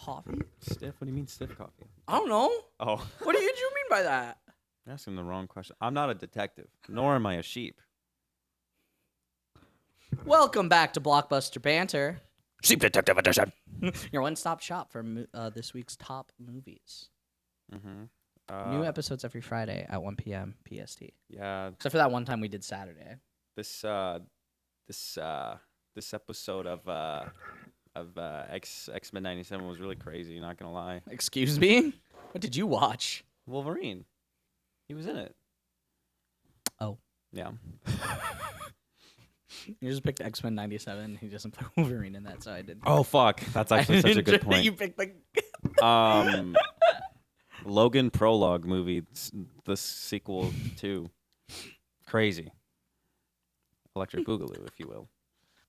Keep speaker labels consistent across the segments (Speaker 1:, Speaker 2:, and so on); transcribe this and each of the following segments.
Speaker 1: coffee?
Speaker 2: Stiff? What do you mean stiff coffee?
Speaker 1: I don't know.
Speaker 2: Oh.
Speaker 1: What did you mean by that?
Speaker 2: You're asking the wrong question. I'm not a detective, nor am I a sheep.
Speaker 1: Welcome back to Blockbuster Banter,
Speaker 2: Sheep Detective Edition.
Speaker 1: your one-stop shop for this week's top movies.
Speaker 2: Mm-hmm.
Speaker 1: New episodes every Friday at 1 p.m. PST.
Speaker 2: Yeah.
Speaker 1: Except for that one time we did Saturday.
Speaker 2: This episode of X-Men 97 was really crazy. Not gonna lie.
Speaker 1: Excuse me? What did you watch?
Speaker 2: Wolverine. He was in it.
Speaker 1: Oh.
Speaker 2: Yeah.
Speaker 1: You just picked X-Men 97. He doesn't play Wolverine in that, so I did.
Speaker 2: Oh fuck, that's actually such a good point.
Speaker 1: You picked the.
Speaker 2: Logan Prologue movie, the sequel to crazy. Electric Boogaloo, if you will.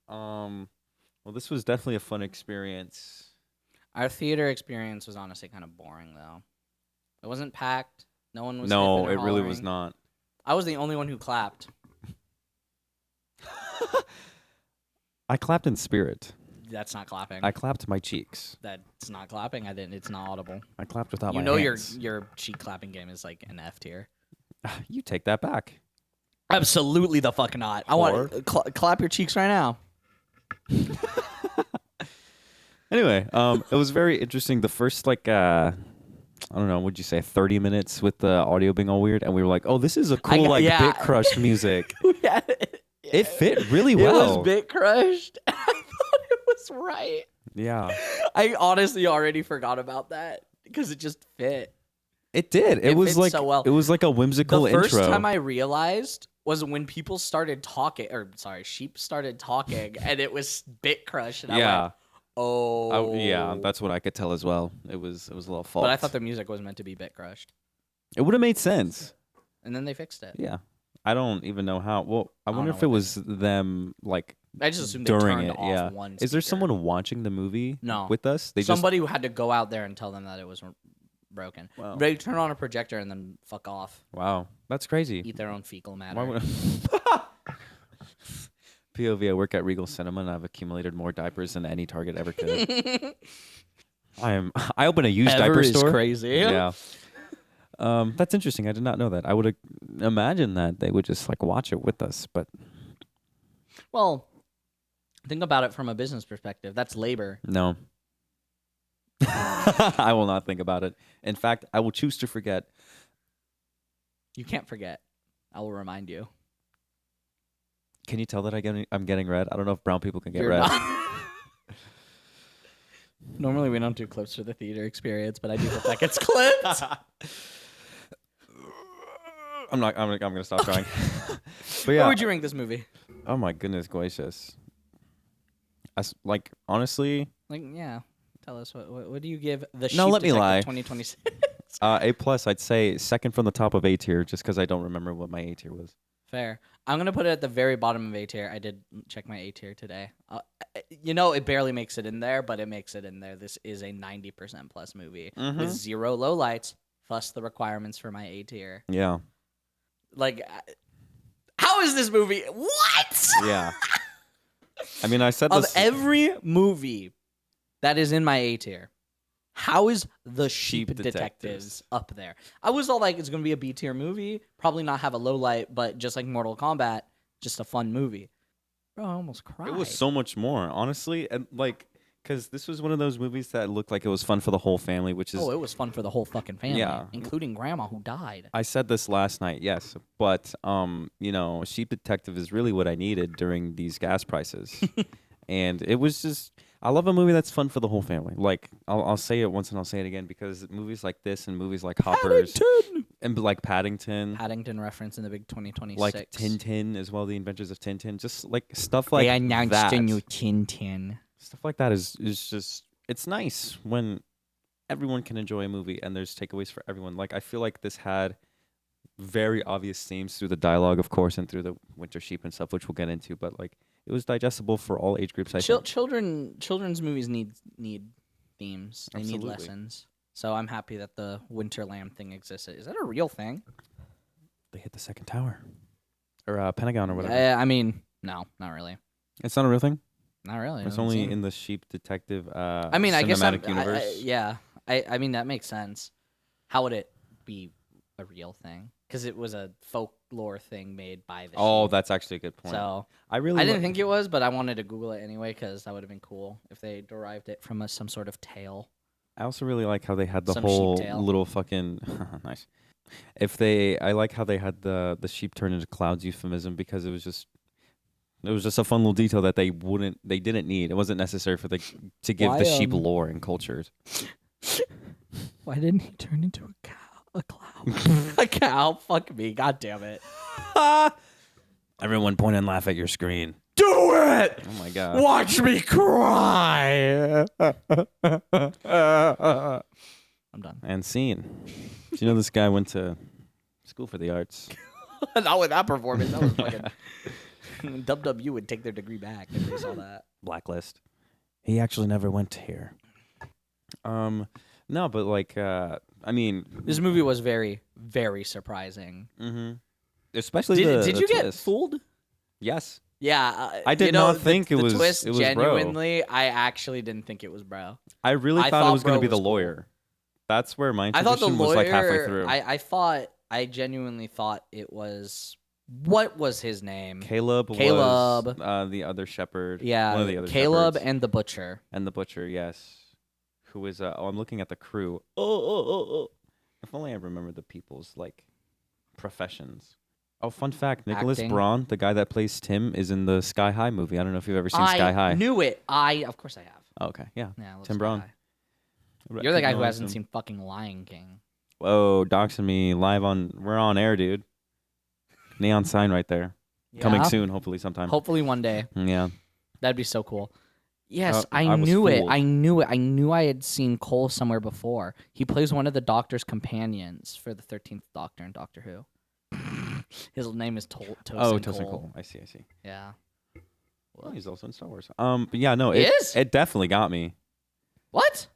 Speaker 2: Well, this was definitely a fun experience.
Speaker 1: Our theater experience was honestly kind of boring, though. It wasn't packed. No one was.
Speaker 2: No, it really
Speaker 1: hollering.
Speaker 2: was not.
Speaker 1: I was the only one who clapped.
Speaker 2: I clapped in spirit.
Speaker 1: That's not clapping.
Speaker 2: I clapped my cheeks.
Speaker 1: That's not clapping. I didn't. It's not audible.
Speaker 2: I clapped without
Speaker 1: You
Speaker 2: my
Speaker 1: know
Speaker 2: hands.
Speaker 1: your cheek clapping game is like an F tier.
Speaker 2: You take that back.
Speaker 1: Absolutely the fuck not. I want clap your cheeks right now.
Speaker 2: Anyway, it was very interesting. The first I don't know, what'd you say, 30 minutes with the audio being all weird, and we were like, oh, this is a cool bit crushed music.
Speaker 1: Yeah.
Speaker 2: It fit really well.
Speaker 1: It was bit crushed. I thought it was right.
Speaker 2: Yeah.
Speaker 1: I honestly already forgot about that because it just fit.
Speaker 2: It did. It was
Speaker 1: fit
Speaker 2: like
Speaker 1: so well.
Speaker 2: It was like a whimsical intro.
Speaker 1: The first time I realized was when people started talking, sheep started talking, and it was bit crushed. And I went, oh.
Speaker 2: Yeah, that's what I could tell as well. It was a little false.
Speaker 1: But I thought the music was meant to be bit crushed.
Speaker 2: It would have made sense.
Speaker 1: And then they fixed it.
Speaker 2: Yeah. I don't even know how. Well, I wonder if it was them like
Speaker 1: I just assumed
Speaker 2: during
Speaker 1: they turned
Speaker 2: it.
Speaker 1: off
Speaker 2: Yeah.
Speaker 1: one
Speaker 2: Is there
Speaker 1: speaker.
Speaker 2: someone watching the movie
Speaker 1: No.
Speaker 2: with us?
Speaker 1: Somebody who had to go out there and tell them that it was broken.
Speaker 2: Wow.
Speaker 1: They turn on a projector and then fuck off.
Speaker 2: Wow, that's crazy.
Speaker 1: Eat their own fecal matter.
Speaker 2: Why would POV, I work at Regal Cinema and I've accumulated more diapers than any Target ever could. I open a used diaper store.
Speaker 1: Crazy.
Speaker 2: Yeah. That's interesting. I did not know that. I would have imagined that they would just like watch it with us, but
Speaker 1: Well, think about it from a business perspective. That's labor.
Speaker 2: no. I will not think about it. In fact, I will choose to forget.
Speaker 1: You can't forget. I will remind you.
Speaker 2: Can you tell that I'm getting red? I don't know if brown people can get
Speaker 1: You're
Speaker 2: red.
Speaker 1: not. Normally we don't do clips for the theater experience, but I do hope that gets clipped.
Speaker 2: I'm gonna stop trying. But yeah.
Speaker 1: What would you rank this movie?
Speaker 2: Oh my goodness gracious. Honestly,
Speaker 1: Yeah. Tell us what do you give the
Speaker 2: No,
Speaker 1: Sheep
Speaker 2: let me
Speaker 1: Detective
Speaker 2: lie.
Speaker 1: 2026?
Speaker 2: A+, I'd say second from the top of A tier, just because I don't remember what my A tier was.
Speaker 1: Fair. I'm gonna put it at the very bottom of A tier. I did check my A tier today. It barely makes it in there, but it makes it in there. This is a 90% plus movie with zero lowlights, plus the requirements for my A tier.
Speaker 2: Yeah.
Speaker 1: How is this movie? What?
Speaker 2: Yeah. I mean, I said
Speaker 1: Of
Speaker 2: this.
Speaker 1: every movie that is in my A tier, how is the Sheep
Speaker 2: Detectives.
Speaker 1: Detectives up there? I was all like, it's going to be a B tier movie, probably not have a low light, but just like Mortal Kombat, just a fun movie. Bro, I almost cried.
Speaker 2: It was so much more, honestly. And because this was one of those movies that looked like it was fun for the whole family, which is.
Speaker 1: Oh, it was fun for the whole fucking family,
Speaker 2: Yeah.
Speaker 1: including Grandma who died.
Speaker 2: I said this last night, yes. But, Sheep Detective is really what I needed during these gas prices. And it was just. I love a movie that's fun for the whole family. Like, I'll say it once and I'll say it again because movies like this and movies like Hoppers and like Paddington
Speaker 1: reference in the big 2026.
Speaker 2: like Tintin as well, The Adventures of Tintin, just like stuff like
Speaker 1: they announced
Speaker 2: that.
Speaker 1: a new Tintin.
Speaker 2: Stuff like that is just it's nice when everyone can enjoy a movie and there's takeaways for everyone. Like I feel like this had very obvious themes through the dialogue, of course, and through the winter sheep and stuff, which we'll get into. But like it was digestible for all age groups. I think.
Speaker 1: Children's movies need themes. They
Speaker 2: Absolutely.
Speaker 1: need lessons. So I'm happy that the Winter Lamb thing existed. Is that a real thing?
Speaker 2: They hit the second tower or Pentagon or whatever.
Speaker 1: I mean, no, not really.
Speaker 2: It's not a real thing.
Speaker 1: Not really.
Speaker 2: It's only in the Sheep Detective
Speaker 1: I mean, I guess
Speaker 2: cinematic universe.
Speaker 1: yeah. I mean, that makes sense. How would it be a real thing? Because it was a folklore thing made by the
Speaker 2: Oh,
Speaker 1: sheep.
Speaker 2: that's actually a good point.
Speaker 1: So
Speaker 2: I
Speaker 1: didn't think it was, but I wanted to Google it anyway because that would have been cool if they derived it from some sort of tale.
Speaker 2: I also really like how they had the
Speaker 1: Some
Speaker 2: whole
Speaker 1: sheep tail.
Speaker 2: little fucking nice. I like how they had the sheep turn into clouds euphemism because it was just a fun little detail that they didn't need. It wasn't necessary for to give the sheep lore and cultures.
Speaker 1: Why didn't he turn into a cow? A cloud? A cow? Fuck me. God damn it.
Speaker 2: Everyone point and laugh at your screen.
Speaker 1: Do it!
Speaker 2: Oh my god.
Speaker 1: Watch me cry! I'm done.
Speaker 2: And scene. Do you know this guy went to school for the arts?
Speaker 1: Not with that performance. That was fucking... WW would take their degree back if they saw that.
Speaker 2: Blacklist. He actually never went here. No, but like, I mean,
Speaker 1: this movie was very, very surprising.
Speaker 2: Mm-hmm. Especially
Speaker 1: did you get
Speaker 2: twist.
Speaker 1: fooled?
Speaker 2: Yes.
Speaker 1: Yeah,
Speaker 2: I did not think it was
Speaker 1: the twist.
Speaker 2: It was
Speaker 1: genuinely,
Speaker 2: bro.
Speaker 1: I actually didn't think it was bro.
Speaker 2: I really thought it was going to be the
Speaker 1: cool.
Speaker 2: lawyer. That's where my
Speaker 1: I thought the
Speaker 2: intuition
Speaker 1: lawyer
Speaker 2: was like halfway through.
Speaker 1: I genuinely thought it was. What was his name?
Speaker 2: Caleb. Was the other shepherd.
Speaker 1: Yeah,
Speaker 2: one of the other
Speaker 1: Caleb
Speaker 2: shepherds.
Speaker 1: and the butcher.
Speaker 2: And the butcher, yes. Who is? I'm looking at the crew. Oh. If only I remember the people's like professions. Oh, fun fact: Nicholas
Speaker 1: Acting.
Speaker 2: Braun, the guy that plays Tim, is in the Sky High movie. I don't know if you've ever seen Sky High.
Speaker 1: I knew it. Of course I have.
Speaker 2: Oh, okay, yeah.
Speaker 1: Yeah, I love
Speaker 2: Tim
Speaker 1: Sky
Speaker 2: Braun.
Speaker 1: High. You're the guy who
Speaker 2: Recognize
Speaker 1: hasn't
Speaker 2: him.
Speaker 1: seen fucking Lion King.
Speaker 2: Whoa, doxing me live on. We're on air, dude. Neon sign right there. Coming
Speaker 1: Yeah?
Speaker 2: soon, hopefully sometime.
Speaker 1: Hopefully one day.
Speaker 2: Yeah.
Speaker 1: That'd be so cool. Yes,
Speaker 2: I
Speaker 1: I
Speaker 2: was
Speaker 1: knew it.
Speaker 2: fooled.
Speaker 1: I knew it. I knew I had seen Cole somewhere before. He plays one of the Doctor's companions for the 13th Doctor in Doctor Who. His name is Tosin
Speaker 2: Tosin
Speaker 1: Cole.
Speaker 2: Cole. I see.
Speaker 1: Yeah.
Speaker 2: Oh, he's also in Star Wars. But yeah, no,
Speaker 1: He is?
Speaker 2: it definitely got me.
Speaker 1: What?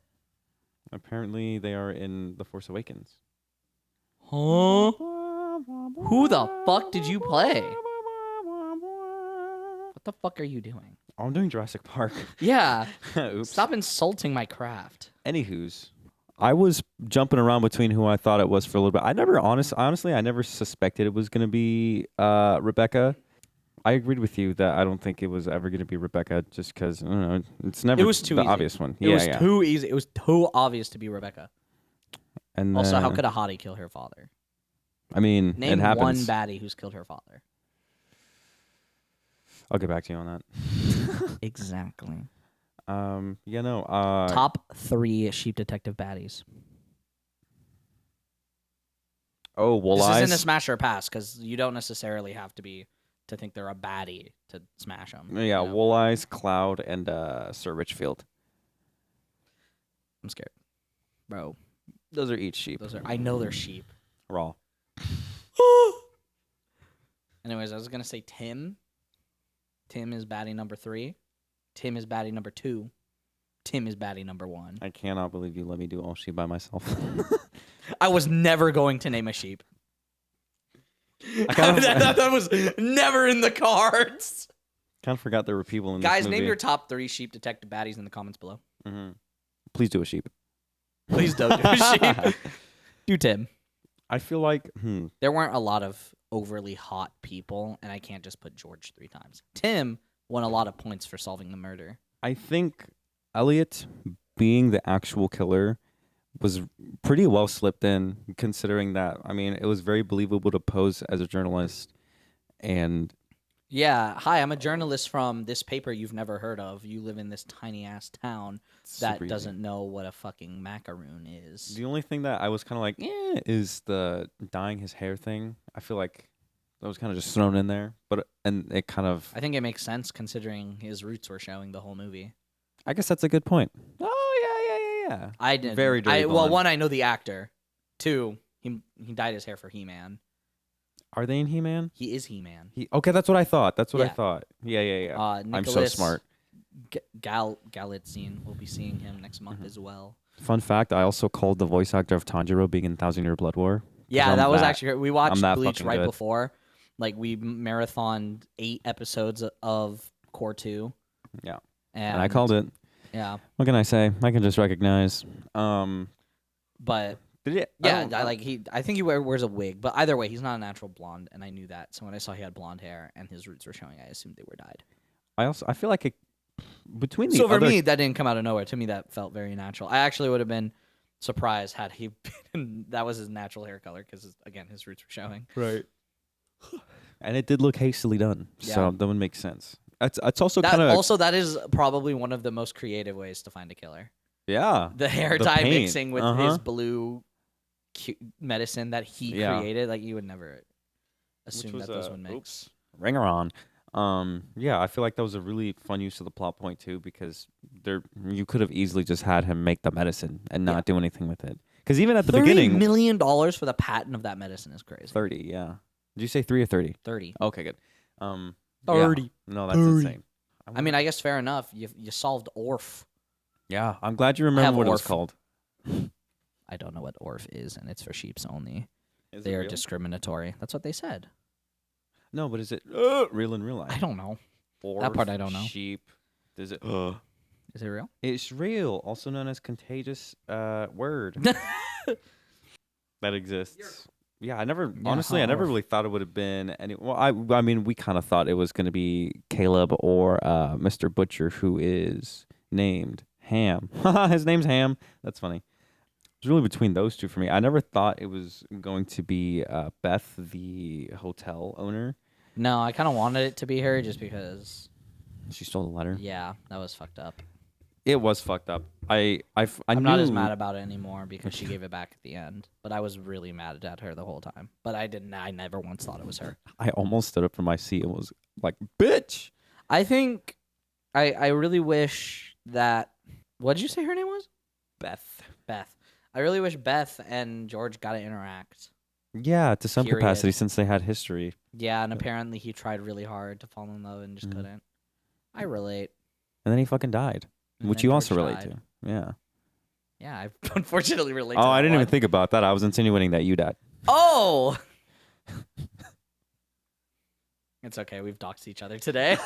Speaker 2: Apparently, they are in The Force Awakens.
Speaker 1: Huh? Who the fuck did you play? What the fuck are you doing?
Speaker 2: Oh, I'm doing Jurassic Park.
Speaker 1: Yeah.
Speaker 2: Oops.
Speaker 1: Stop insulting my craft.
Speaker 2: Anywho's, I was jumping around between who I thought it was for a little bit. Honestly, I never suspected it was going to be Rebecca. I agreed with you that I don't think it was ever going to be Rebecca just because, I don't know, it's never
Speaker 1: It was too
Speaker 2: the
Speaker 1: easy.
Speaker 2: obvious one.
Speaker 1: It was too easy. It was too obvious to be Rebecca.
Speaker 2: And
Speaker 1: Also, how could a hottie kill her father?
Speaker 2: I mean,
Speaker 1: Name
Speaker 2: it happens.
Speaker 1: one baddie who's killed her father.
Speaker 2: I'll get back to you on that.
Speaker 1: Exactly.
Speaker 2: Yeah, no.
Speaker 1: Top 3 sheep detective baddies.
Speaker 2: Oh, Wall
Speaker 1: This
Speaker 2: Eyes.
Speaker 1: isn't a smash or a pass because you don't necessarily have to think they're a baddie to smash them.
Speaker 2: Yeah, Wall Eyes, Cloud, and Sir Richfield.
Speaker 1: I'm scared, bro.
Speaker 2: Those are each sheep.
Speaker 1: I know they're sheep.
Speaker 2: Raw.
Speaker 1: Anyways, I was gonna say Tim. Tim is baddie number 3. Tim is baddie number 2. Tim is baddie number 1.
Speaker 2: I cannot believe you let me do all sheep by myself.
Speaker 1: I was never going to name a sheep.
Speaker 2: kind of-
Speaker 1: that was never in the cards.
Speaker 2: kind of forgot there were people in
Speaker 1: Guys,
Speaker 2: this movie.
Speaker 1: name your top 3 sheep detective baddies in the comments below.
Speaker 2: Mm-hmm. Please do a sheep.
Speaker 1: Please don't do a sheep. Do Tim.
Speaker 2: I feel like
Speaker 1: There weren't a lot of overly hot people, and I can't just put George 3 times. Tim won a lot of points for solving the murder.
Speaker 2: I think Elliot being the actual killer was pretty well slipped in, considering that, I mean, it was very believable to pose as a journalist. And
Speaker 1: Yeah, hi, I'm a journalist from this paper you've never heard of. You live in this tiny-ass town that
Speaker 2: super easy.
Speaker 1: doesn't know what a fucking macaroon is.
Speaker 2: The only thing that I was kind of like, is the dyeing his hair thing. I feel like that was kind of just thrown in there, and it kind of.
Speaker 1: I think it makes sense considering his roots were showing the whole movie.
Speaker 2: I guess that's a good point. Oh yeah.
Speaker 1: I didn't.
Speaker 2: Very dirty
Speaker 1: Well,
Speaker 2: blonde.
Speaker 1: 1, I know the actor. 2, he dyed his hair for He-Man.
Speaker 2: Are they in He-Man?
Speaker 1: He is He-Man.
Speaker 2: Okay, that's what I thought. I
Speaker 1: Yeah.
Speaker 2: thought. Yeah. I'm so
Speaker 1: Nicholas
Speaker 2: smart.
Speaker 1: Galitzine. We'll be seeing him next month as well.
Speaker 2: Fun fact: I also called the voice actor of Tanjiro being in Thousand Year Blood War.
Speaker 1: Yeah,
Speaker 2: I'm
Speaker 1: that was
Speaker 2: that-
Speaker 1: actually great. We watched
Speaker 2: that
Speaker 1: Bleach
Speaker 2: fucking
Speaker 1: right
Speaker 2: good.
Speaker 1: before. Like, we marathoned 8 episodes of Core 2.
Speaker 2: Yeah. And I called it.
Speaker 1: Yeah.
Speaker 2: What can I say? I can just recognize.
Speaker 1: But
Speaker 2: Yeah,
Speaker 1: I think he wears a wig, but either way, he's not a natural blonde, and I knew that. So when I saw he had blonde hair and his roots were showing, I assumed they were dyed.
Speaker 2: I feel like between the
Speaker 1: So for
Speaker 2: other
Speaker 1: me, that didn't come out of nowhere. To me, that felt very natural. I actually would have been surprised had he been, that was his natural hair color because again, his roots were showing.
Speaker 2: right, and it did look hastily done, so
Speaker 1: Yeah.
Speaker 2: that would make sense. It's also
Speaker 1: That
Speaker 2: kind of
Speaker 1: also that is probably one of the most creative ways to find a killer.
Speaker 2: yeah,
Speaker 1: The hair
Speaker 2: the
Speaker 1: dye
Speaker 2: paint.
Speaker 1: mixing with his blue medicine that he created. Like you would never assume that those would mix.
Speaker 2: Oops, ringer on. Yeah, I feel like that was a really fun use of the plot point too, because you could have easily just had him make the medicine and not do anything with it. Because even at the beginning,
Speaker 1: $30 million for the patent of that medicine is crazy.
Speaker 2: 30, yeah. Did you say 3 or 30?
Speaker 1: 30.
Speaker 2: Okay, good.
Speaker 1: 30.
Speaker 2: Yeah. No, that's insane.
Speaker 1: I mean, I guess fair enough. You solved ORF.
Speaker 2: Yeah, I'm glad you remember what it was called.
Speaker 1: I don't know what ORF is, and it's for sheeps only.
Speaker 2: Is
Speaker 1: they
Speaker 2: it
Speaker 1: are
Speaker 2: real?
Speaker 1: discriminatory. That's what they said.
Speaker 2: No, but is it real in real life?
Speaker 1: I don't know.
Speaker 2: Orf,
Speaker 1: that part I don't know.
Speaker 2: Sheep. Is it?
Speaker 1: Is it real?
Speaker 2: It's real, also known as contagious word that exists. Yeah, I never honestly, I never really thought it would have been any. Well, I mean, we kind of thought it was going to be Caleb or Mr. Butcher, who is named Ham. His name's Ham. That's funny. It's really between those two for me. I never thought it was going to be Beth, the hotel owner.
Speaker 1: No, I kind of wanted it to be her just because
Speaker 2: she stole the letter.
Speaker 1: Yeah, that was fucked up.
Speaker 2: It was fucked up. I'm
Speaker 1: not as mad about it anymore because she gave it back at the end. But I was really mad at her the whole time. But I never once thought it was her.
Speaker 2: I almost stood up from my seat and was like, "Bitch!"
Speaker 1: I think I really wish that. What did you say her name was?
Speaker 2: Beth.
Speaker 1: I really wish Beth and George got to interact.
Speaker 2: Yeah, to some capacity since they had history.
Speaker 1: Yeah, and apparently he tried really hard to fall in love and just couldn't. I relate.
Speaker 2: And then he fucking died. Which you also relate to. Yeah.
Speaker 1: Yeah, I unfortunately relate to
Speaker 2: Oh,
Speaker 1: that
Speaker 2: I didn't
Speaker 1: one.
Speaker 2: even think about that. I was insinuating that you died.
Speaker 1: Oh! It's okay. We've doxed each other today.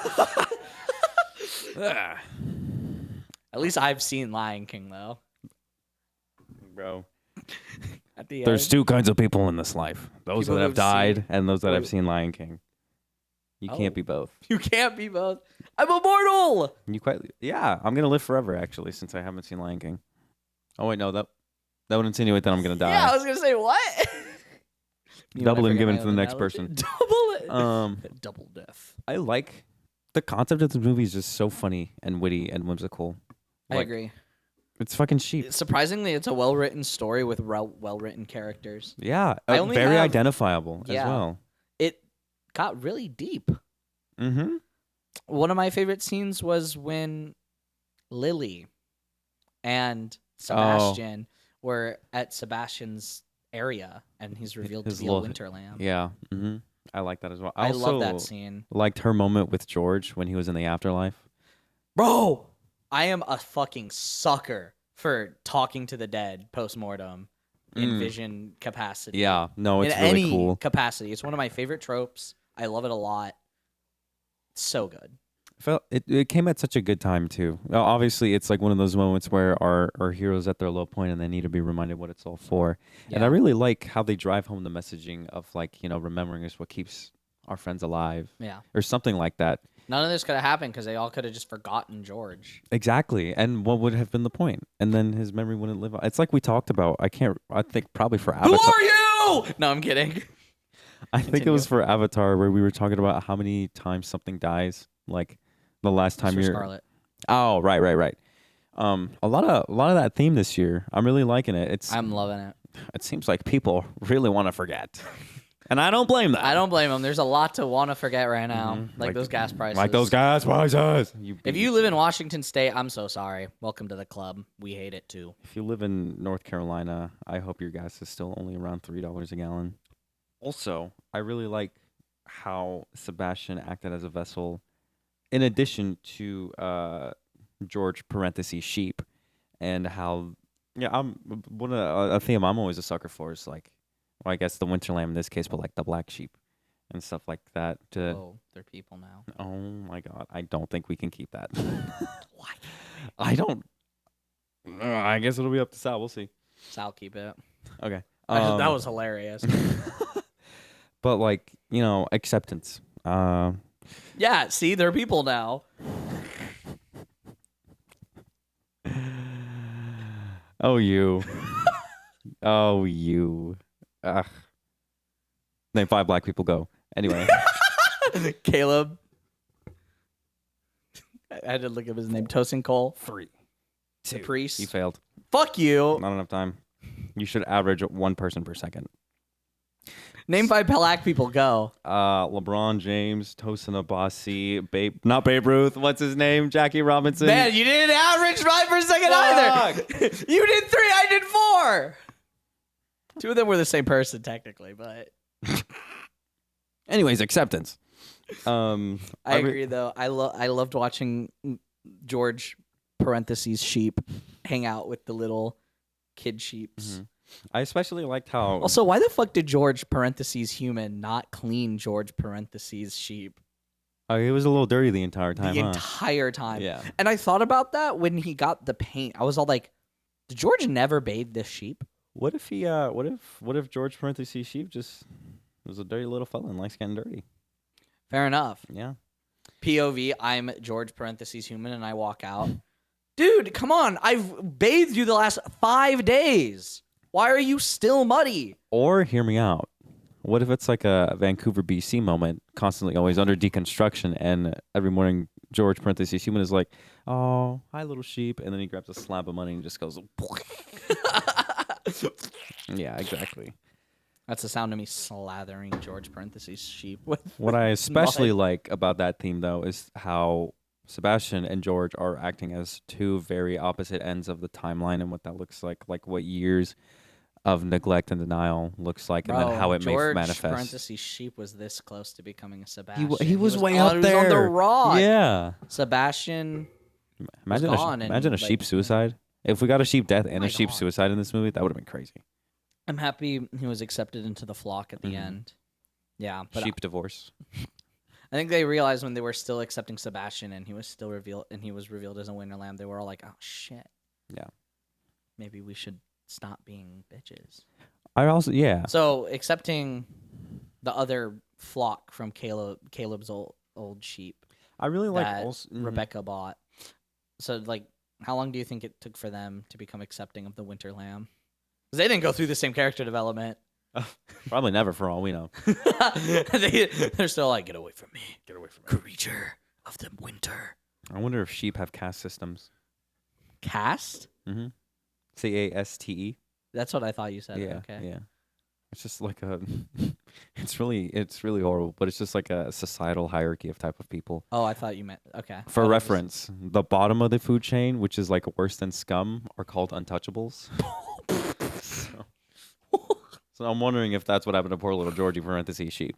Speaker 1: At least I've seen Lion King, though.
Speaker 2: Bro.
Speaker 1: At the
Speaker 2: There's
Speaker 1: end.
Speaker 2: two kinds of people in this life. Those
Speaker 1: People
Speaker 2: that
Speaker 1: who
Speaker 2: have died
Speaker 1: seen-
Speaker 2: and those that have seen Lion King. You can't
Speaker 1: Oh.
Speaker 2: be both.
Speaker 1: You can't be both. I'm immortal!
Speaker 2: Yeah, I'm going to live forever, actually, since I haven't seen Lion King. Oh, wait, no, that would insinuate that I'm going to die.
Speaker 1: Yeah, I was going to say, what?
Speaker 2: Double and given to the next person.
Speaker 1: Double it. Double death.
Speaker 2: I like the concept of the movie is just so funny and witty and whimsical.
Speaker 1: I agree.
Speaker 2: It's fucking sheep.
Speaker 1: Surprisingly, it's a well-written story with well-written characters.
Speaker 2: Yeah, very identifiable as well.
Speaker 1: It got really deep.
Speaker 2: Mm-hmm.
Speaker 1: One of my favorite scenes was when Lily and Sebastian were at Sebastian's area, and he's revealed to be a winter lamb.
Speaker 2: Yeah, mm-hmm. I like that as well.
Speaker 1: I love that scene.
Speaker 2: Liked her moment with George when he was in the afterlife.
Speaker 1: Bro, I am a fucking sucker for talking to the dead post-mortem in vision capacity.
Speaker 2: Yeah, no, it's
Speaker 1: in
Speaker 2: really
Speaker 1: any
Speaker 2: cool.
Speaker 1: capacity. It's one of my favorite tropes. I love it a lot. It's so good.
Speaker 2: It came at such a good time too. Well, obviously, it's like one of those moments where our heroes at their low point and they need to be reminded what it's all for. Yeah. And I really like how they drive home the messaging of remembering is what keeps our friends alive.
Speaker 1: Yeah,
Speaker 2: or something like that.
Speaker 1: None of this could have happened because they all could have just forgotten George.
Speaker 2: Exactly, and what would have been the point? And then his memory wouldn't live on. It's like we talked about. I think probably for Avatar.
Speaker 1: Who are you? No, I'm kidding.
Speaker 2: I think it was for Avatar where we were talking about how many times something dies. Like the last time you're
Speaker 1: Scarlet.
Speaker 2: Oh, right. A lot of that theme this year. I'm really liking it.
Speaker 1: I'm loving it.
Speaker 2: It seems like people really want to forget. And I don't blame them.
Speaker 1: I don't blame them. There's a lot to want to forget right now, like those gas prices.
Speaker 2: Like those gas prices.
Speaker 1: If you live in Washington State, I'm so sorry. Welcome to the club. We hate it too.
Speaker 2: If you live in North Carolina, I hope your gas is still only around $3 a gallon. Also, I really like how Sebastian acted as a vessel, in addition to George (parentheses sheep), and how a theme I'm always a sucker for is like. Well, I guess the winter lamb in this case, but like the black sheep. and stuff like that.
Speaker 1: Oh, they're people now.
Speaker 2: Oh my God, I don't think we can keep that.
Speaker 1: Why?
Speaker 2: I don't. I guess it'll be up to Sal. We'll see.
Speaker 1: Sal, keep it.
Speaker 2: Okay.
Speaker 1: That was hilarious.
Speaker 2: But like, acceptance.
Speaker 1: Yeah, see, they're people now.
Speaker 2: Oh, you. Oh, you. Ugh. Name 5 black people, go. Anyway.
Speaker 1: Caleb. I had to look up his name. Tosin Cole.
Speaker 2: 3.
Speaker 1: The priest.
Speaker 2: He failed.
Speaker 1: Fuck you.
Speaker 2: Not enough time. You should average 1 person per second.
Speaker 1: Name 5 black people, go.
Speaker 2: LeBron James, Tosin Abasi, not Babe Ruth. What's his name? Jackie Robinson.
Speaker 1: Man, you didn't average 5 per second either. You did 3, I did 4. 2 of them were the same person, technically, but.
Speaker 2: Anyways, acceptance.
Speaker 1: I agree, though. I loved watching George (sheep) hang out with the little kid sheeps.
Speaker 2: Mm-hmm. I especially liked how.
Speaker 1: Also, why the fuck did George (human) not clean George (sheep?
Speaker 2: Oh, he was a little dirty the entire time.
Speaker 1: The entire time.
Speaker 2: Yeah.
Speaker 1: And I thought about that when he got the paint. I was all like, did George never bathe this sheep?
Speaker 2: What if he? What if George (sheep) just was a dirty little fella and likes getting dirty?
Speaker 1: Fair enough.
Speaker 2: Yeah.
Speaker 1: POV, I'm George (human) and I walk out. Dude, come on. I've bathed you the last 5 days. Why are you still muddy?
Speaker 2: Or hear me out. What if it's like a Vancouver, BC moment, constantly always under deconstruction, and every morning George (human) is like, "Oh, hi, little sheep," and then he grabs a slab of money and just goes. Yeah, exactly.
Speaker 1: That's the sound of me slathering George (sheep with.
Speaker 2: What I especially
Speaker 1: mud.
Speaker 2: like about that theme, though, is how Sebastian and George are acting as 2 very opposite ends of the timeline and what that looks like what years of neglect and denial looks like, and then how it may manifest.
Speaker 1: George (sheep) was this close to becoming a Sebastian.
Speaker 2: He was way up there.
Speaker 1: He was on the rock.
Speaker 2: Yeah.
Speaker 1: Sebastian.
Speaker 2: Imagine a sheep suicide. If we got a sheep death and a sheep suicide in this movie, that would have been crazy.
Speaker 1: I'm happy he was accepted into the flock at the end. Yeah, but
Speaker 2: sheep divorce.
Speaker 1: I think they realized when they were still accepting Sebastian and he was still revealed as a winter lamb, they were all like, "Oh shit." Yeah. Maybe we should stop being bitches.
Speaker 2: So
Speaker 1: accepting the other flock from Caleb's old sheep.
Speaker 2: I really like
Speaker 1: Rebecca bought. So like, how long do you think it took for them to become accepting of the winter lamb? Because they didn't go through the same character development.
Speaker 2: Probably never, for all we know.
Speaker 1: They're still like, get away from me. Get away from me. Creature of the winter.
Speaker 2: I wonder if sheep have caste systems.
Speaker 1: Caste?
Speaker 2: Mm-hmm. CASTE.
Speaker 1: That's what I thought you said.
Speaker 2: Yeah.
Speaker 1: Okay.
Speaker 2: Yeah. It's just like it's really horrible, but it's just like a societal hierarchy of type of people.
Speaker 1: Oh, I thought you meant, okay.
Speaker 2: For reference, the bottom of the food chain, which is like worse than scum, are called untouchables. So I'm wondering if that's what happened to poor little Georgie (sheep).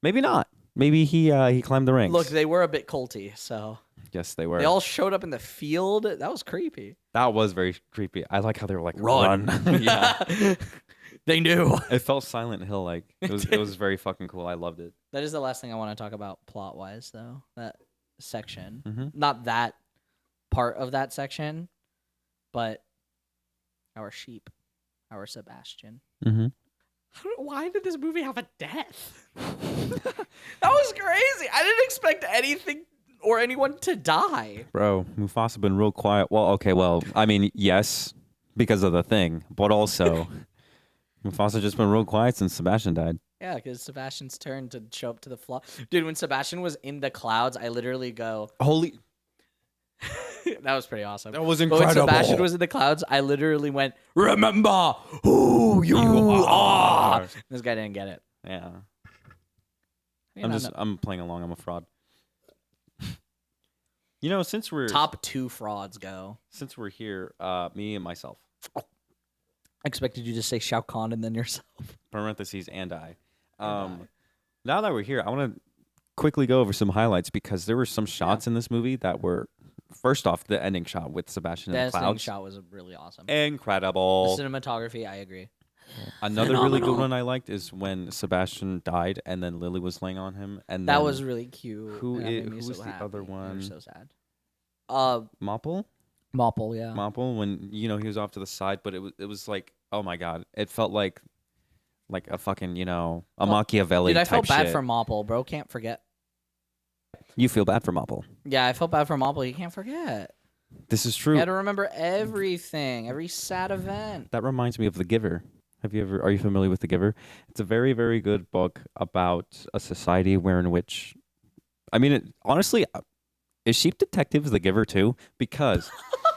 Speaker 2: Maybe not. Maybe he climbed the ranks.
Speaker 1: Look, they were a bit culty, so.
Speaker 2: Yes, they were.
Speaker 1: They all showed up in the field. That was creepy.
Speaker 2: That was very creepy. I like how they were like,
Speaker 1: run.
Speaker 2: Yeah.
Speaker 1: They knew.
Speaker 2: It felt Silent Hill like. It was very fucking cool. I loved it.
Speaker 1: That is the last thing I want to talk about plot-wise, though. That section.
Speaker 2: Mm-hmm.
Speaker 1: Not that part of that section, but our sheep, our Sebastian.
Speaker 2: Mm-hmm.
Speaker 1: Why did this movie have a death? That was crazy. I didn't expect anything or anyone to die.
Speaker 2: Bro, Mufasa been real quiet. Well, okay, I mean, yes, because of the thing, but also Mufasa just been real quiet since Sebastian died.
Speaker 1: Yeah, because Sebastian's turn to show up to the flock. Dude, when Sebastian was in the clouds, I literally go,
Speaker 2: holy.
Speaker 1: That was pretty awesome.
Speaker 2: That was incredible.
Speaker 1: But when Sebastian was in the clouds, I literally went, remember who you are. This guy didn't get it.
Speaker 2: Yeah.
Speaker 1: You
Speaker 2: I'm playing along. I'm a fraud. Since we're
Speaker 1: top 2 frauds go.
Speaker 2: Since we're here, me and myself.
Speaker 1: I expected you to say Shao Kahn and then yourself.
Speaker 2: Parentheses and I. Now that we're here, I want to quickly go over some highlights because there were some shots in this movie that were, first off, the ending shot with Sebastian in the clouds.
Speaker 1: The ending shot was really awesome.
Speaker 2: Incredible.
Speaker 1: The cinematography, I agree.
Speaker 2: Another really good
Speaker 1: Phenomenal.
Speaker 2: one I liked is when Sebastian died and then Lily was laying on him, and
Speaker 1: That
Speaker 2: then
Speaker 1: was really cute.
Speaker 2: who
Speaker 1: and that made me
Speaker 2: who was
Speaker 1: so
Speaker 2: the
Speaker 1: happy.
Speaker 2: other
Speaker 1: You were
Speaker 2: one?
Speaker 1: so sad.
Speaker 2: Mopple?
Speaker 1: Mopple, yeah.
Speaker 2: Mopple, when he was off to the side, but it was like, oh my god, it felt like a fucking a Machiavelli
Speaker 1: Dude, I
Speaker 2: type
Speaker 1: felt bad
Speaker 2: shit.
Speaker 1: for Mopple, bro. Can't forget.
Speaker 2: You feel bad for Mopple.
Speaker 1: Yeah, I felt bad for Mopple. You can't forget.
Speaker 2: This is
Speaker 1: You
Speaker 2: true.
Speaker 1: had to remember everything, every sad event.
Speaker 2: That reminds me of The Giver. Are you familiar with The Giver? It's a very, very good book about a society honestly, is Sheep Detectives The Giver too? Because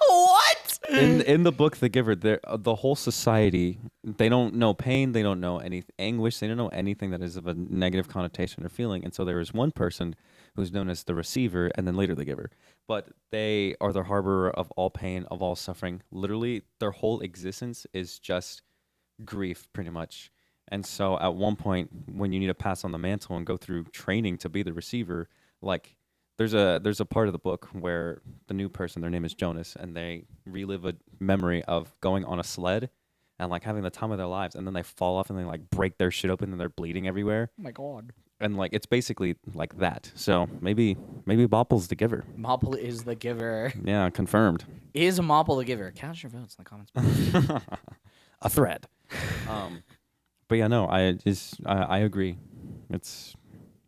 Speaker 1: What?
Speaker 2: in the book The Giver, the whole society, they don't know pain, they don't know any anguish, they don't know anything that is of a negative connotation or feeling. And so there is one person who's known as the receiver and then later the giver. But they are the harborer of all pain, of all suffering. Literally, their whole existence is just grief, pretty much. And so at one point, when you need to pass on the mantle and go through training to be the receiver, like there's a part of the book where the new person, their name is Jonas, and they relive a memory of going on a sled and like having the time of their lives, and then they fall off and they like break their shit open and they're bleeding everywhere.
Speaker 1: Oh my god.
Speaker 2: And like it's basically like that. So maybe Bopple's the giver.
Speaker 1: Mopple is the giver.
Speaker 2: Yeah, confirmed.
Speaker 1: Is Mopple the giver? Cast your votes in the comments below.
Speaker 2: A thread. But yeah, no, I agree. It's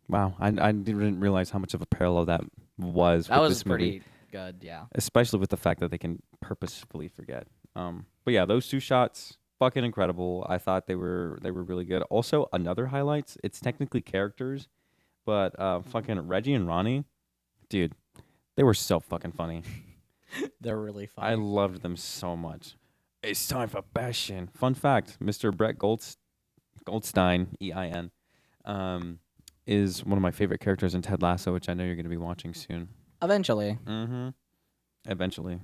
Speaker 2: wow. I didn't realize how much of a parallel that was.
Speaker 1: That
Speaker 2: with
Speaker 1: was
Speaker 2: this movie,
Speaker 1: pretty good, yeah.
Speaker 2: especially with the fact that they can purposefully forget. But yeah, those two shots, fucking incredible. I thought they were really good. Also, another highlights. It's technically characters, but fucking Reggie and Ronnie, dude, they were so fucking funny.
Speaker 1: They're really fun.
Speaker 2: I loved them so much. It's time for passion. Fun fact: Mr. Brett Goldstein, EIN, is one of my favorite characters in Ted Lasso, which I know you're going to be watching soon.
Speaker 1: Eventually.
Speaker 2: Mm-hmm. Eventually,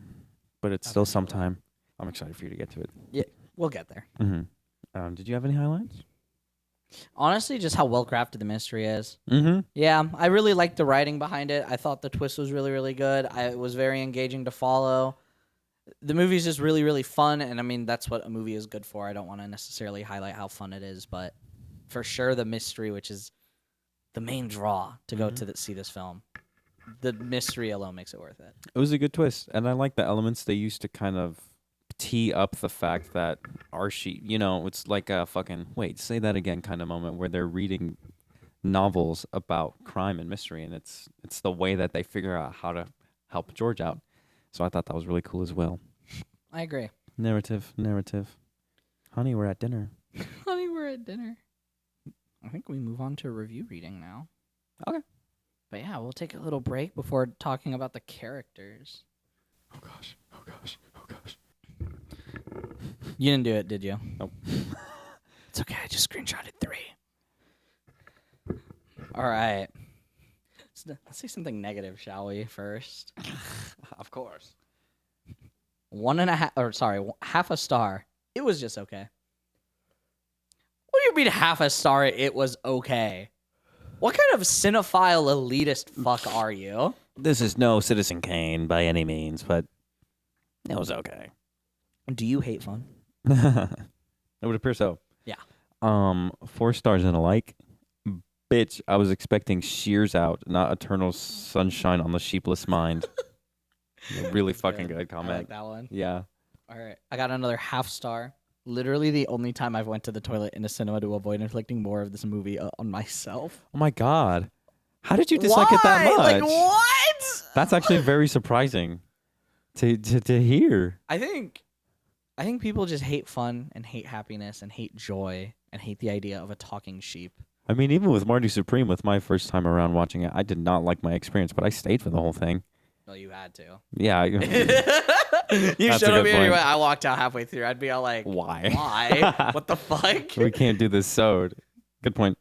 Speaker 2: but it's still sometime. I'm excited for you to get to it.
Speaker 1: Yeah, we'll get there.
Speaker 2: Mm-hmm. Did you have any highlights?
Speaker 1: Honestly, just how well crafted the mystery is.
Speaker 2: Mm-hmm.
Speaker 1: Yeah, I really liked the writing behind it. I thought the twist was really, really good. It was very engaging to follow. The movie's just really, really fun, and I mean, that's what a movie is good for. I don't want to necessarily highlight how fun it is, but for sure the mystery, which is the main draw to go to see this film, the mystery alone makes it worth it.
Speaker 2: It was a good twist, and I like the elements they used to kind of tee up the fact that Archie, it's like a fucking wait, say that again kind of moment where they're reading novels about crime and mystery, and it's the way that they figure out how to help George out. So I thought that was really cool as well.
Speaker 1: I agree.
Speaker 2: Narrative. Honey, we're at dinner.
Speaker 1: Honey, we're at dinner. I think we move on to review reading now.
Speaker 2: Okay.
Speaker 1: But yeah, we'll take a little break before talking about the characters.
Speaker 2: Oh gosh.
Speaker 1: You didn't do it, did you?
Speaker 2: Nope.
Speaker 1: It's okay. I just screenshotted 3. All right. Let's say something negative, shall we? First,
Speaker 2: Of course.
Speaker 1: 1.5, or sorry, half a star. It was just okay. What do you mean half a star? It was okay. What kind of cinephile elitist fuck are you?
Speaker 2: This is no Citizen Kane by any means, but it was okay.
Speaker 1: Do you hate fun?
Speaker 2: It would appear so.
Speaker 1: Yeah.
Speaker 2: 4 stars and a like. Bitch, I was expecting Shears Out, not Eternal Sunshine on the Sheepless Mind. Really fucking good comment.
Speaker 1: I like that one.
Speaker 2: Yeah.
Speaker 1: All right. I got another half star. Literally the only time I've went to the toilet in a cinema to avoid inflicting more of this movie on myself.
Speaker 2: Oh my god. How did you dislike it that much?
Speaker 1: Like, what?
Speaker 2: That's actually very surprising to hear.
Speaker 1: I think people just hate fun and hate happiness and hate joy and hate the idea of a talking sheep.
Speaker 2: I mean, even with Marty Supreme, with my first time around watching it, I did not like my experience, but I stayed for the whole thing.
Speaker 1: Well, you had to.
Speaker 2: Yeah.
Speaker 1: You
Speaker 2: That's
Speaker 1: showed
Speaker 2: a
Speaker 1: up
Speaker 2: good
Speaker 1: here.
Speaker 2: point.
Speaker 1: I walked out halfway through. I'd be all like,
Speaker 2: Why?
Speaker 1: Why? What the fuck?
Speaker 2: We can't do this sewed. Good point.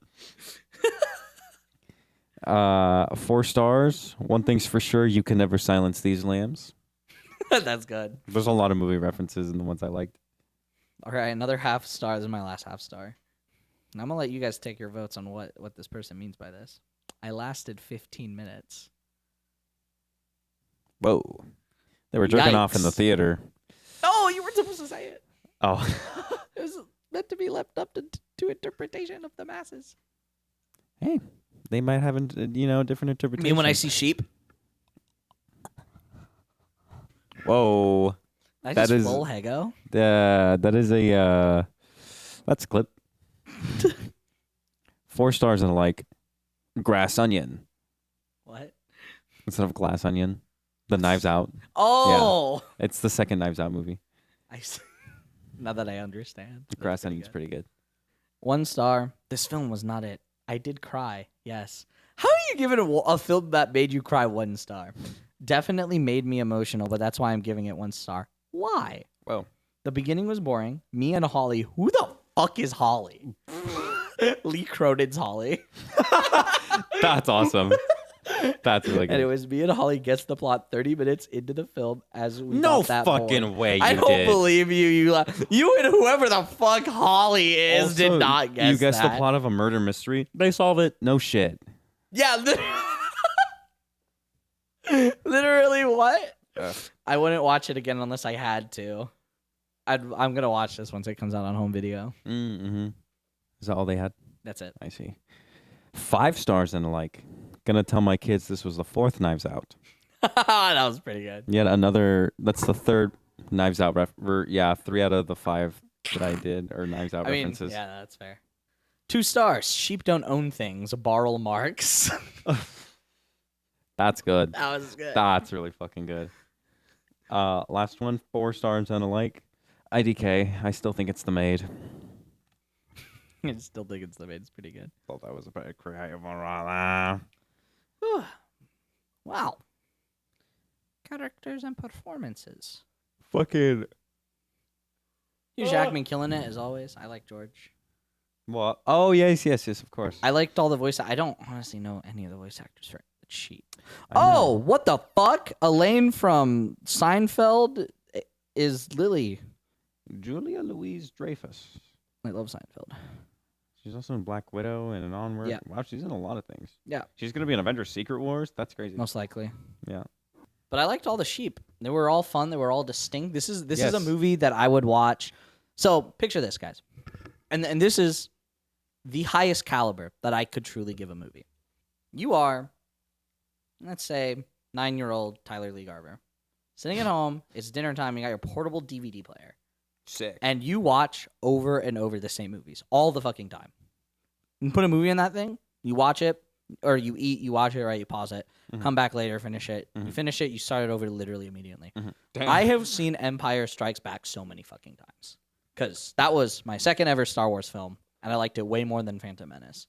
Speaker 2: 4 stars. One thing's for sure, you can never silence these lambs.
Speaker 1: That's good.
Speaker 2: There's a lot of movie references in the ones I liked.
Speaker 1: All right, another half star. This is my last half star. And I'm going to let you guys take your votes on what this person means by this. I lasted 15 minutes.
Speaker 2: Whoa. They were jerking off in the
Speaker 1: Yikes.
Speaker 2: theater.
Speaker 1: Oh, you weren't supposed to say it.
Speaker 2: Oh.
Speaker 1: It was meant to be left up to interpretation of the masses.
Speaker 2: Hey, they might have, a different interpretation.
Speaker 1: I mean, when I see sheep,
Speaker 2: whoa,
Speaker 1: that is full Hego.
Speaker 2: That is a that's a clip. 4 stars and like grass onion.
Speaker 1: What?
Speaker 2: Instead of glass onion, the Knives Out.
Speaker 1: Oh,
Speaker 2: yeah. It's the second Knives Out movie.
Speaker 1: Now that I understand,
Speaker 2: the grass onion's pretty good.
Speaker 1: 1 star. This film was not it. I did cry. Yes. How do you give it a film that made you cry 1 star? Definitely made me emotional, but that's why I'm giving it 1 star. Why?
Speaker 2: Well,
Speaker 1: the beginning was boring. Me and Holly. Who the fuck is Holly? Lee Cronen's Holly.
Speaker 2: That's awesome. That's really good.
Speaker 1: Anyways, me and Holly gets the plot 30 minutes into the film as we
Speaker 2: no
Speaker 1: got that
Speaker 2: fucking
Speaker 1: bored.
Speaker 2: way.
Speaker 1: I don't believe you. You and whoever the fuck Holly is
Speaker 2: also,
Speaker 1: did not guess.
Speaker 2: You guessed the plot of a murder mystery. They solve it. No shit.
Speaker 1: Yeah. Literally what? I wouldn't watch it again unless I had to. I'm gonna watch this once it comes out on home video.
Speaker 2: Mm-hmm. Is that all they had?
Speaker 1: That's it.
Speaker 2: I see. 5 stars and like. Gonna tell my kids this was the 4th Knives Out.
Speaker 1: That was pretty good.
Speaker 2: Yet another. That's the 3rd Knives Out. 3 out of the 5 that I did are Knives Out references.
Speaker 1: Yeah, that's fair. 2 stars. Sheep don't own things. Barrel marks.
Speaker 2: That's good.
Speaker 1: That was good.
Speaker 2: That's really fucking good. Last one, 4 stars and a like. IDK. I still think it's The Maid.
Speaker 1: I still think it's The Maid. It's pretty good.
Speaker 2: Thought that was a pretty creative one.
Speaker 1: Wow. Characters and performances.
Speaker 2: Fucking.
Speaker 1: Hugh Jackman killing it as always. I like George.
Speaker 2: What? Oh yes, of course.
Speaker 1: I liked all the voice. I don't honestly know any of the voice actors for Sheep. Oh, what the fuck? Elaine from Seinfeld is Lily.
Speaker 2: Julia Louis-Dreyfus.
Speaker 1: I love Seinfeld.
Speaker 2: She's also in Black Widow and in Onward.
Speaker 1: Yeah.
Speaker 2: Wow, she's in a lot of things.
Speaker 1: Yeah.
Speaker 2: She's gonna be in Avengers: Secret Wars. That's crazy.
Speaker 1: Most likely.
Speaker 2: Yeah.
Speaker 1: But I liked all the sheep. They were all fun. They were all distinct. This is
Speaker 2: Yes.
Speaker 1: a movie that I would watch. So picture this, guys, and this is the highest caliber that I could truly give a movie. You are, let's say, 9-year-old Tyler Lee Garber, sitting at home. It's dinner time. You got your portable DVD player.
Speaker 2: Sick.
Speaker 1: And you watch over and over the same movies all the fucking time. You put a movie in that thing, you watch it, or you eat, you watch it, right? You pause it, come back later, finish it. You finish it, you start it over literally immediately.
Speaker 2: Damn.
Speaker 1: I have seen Empire Strikes Back so many fucking times because that was my second ever Star Wars film, and I liked it way more than Phantom Menace.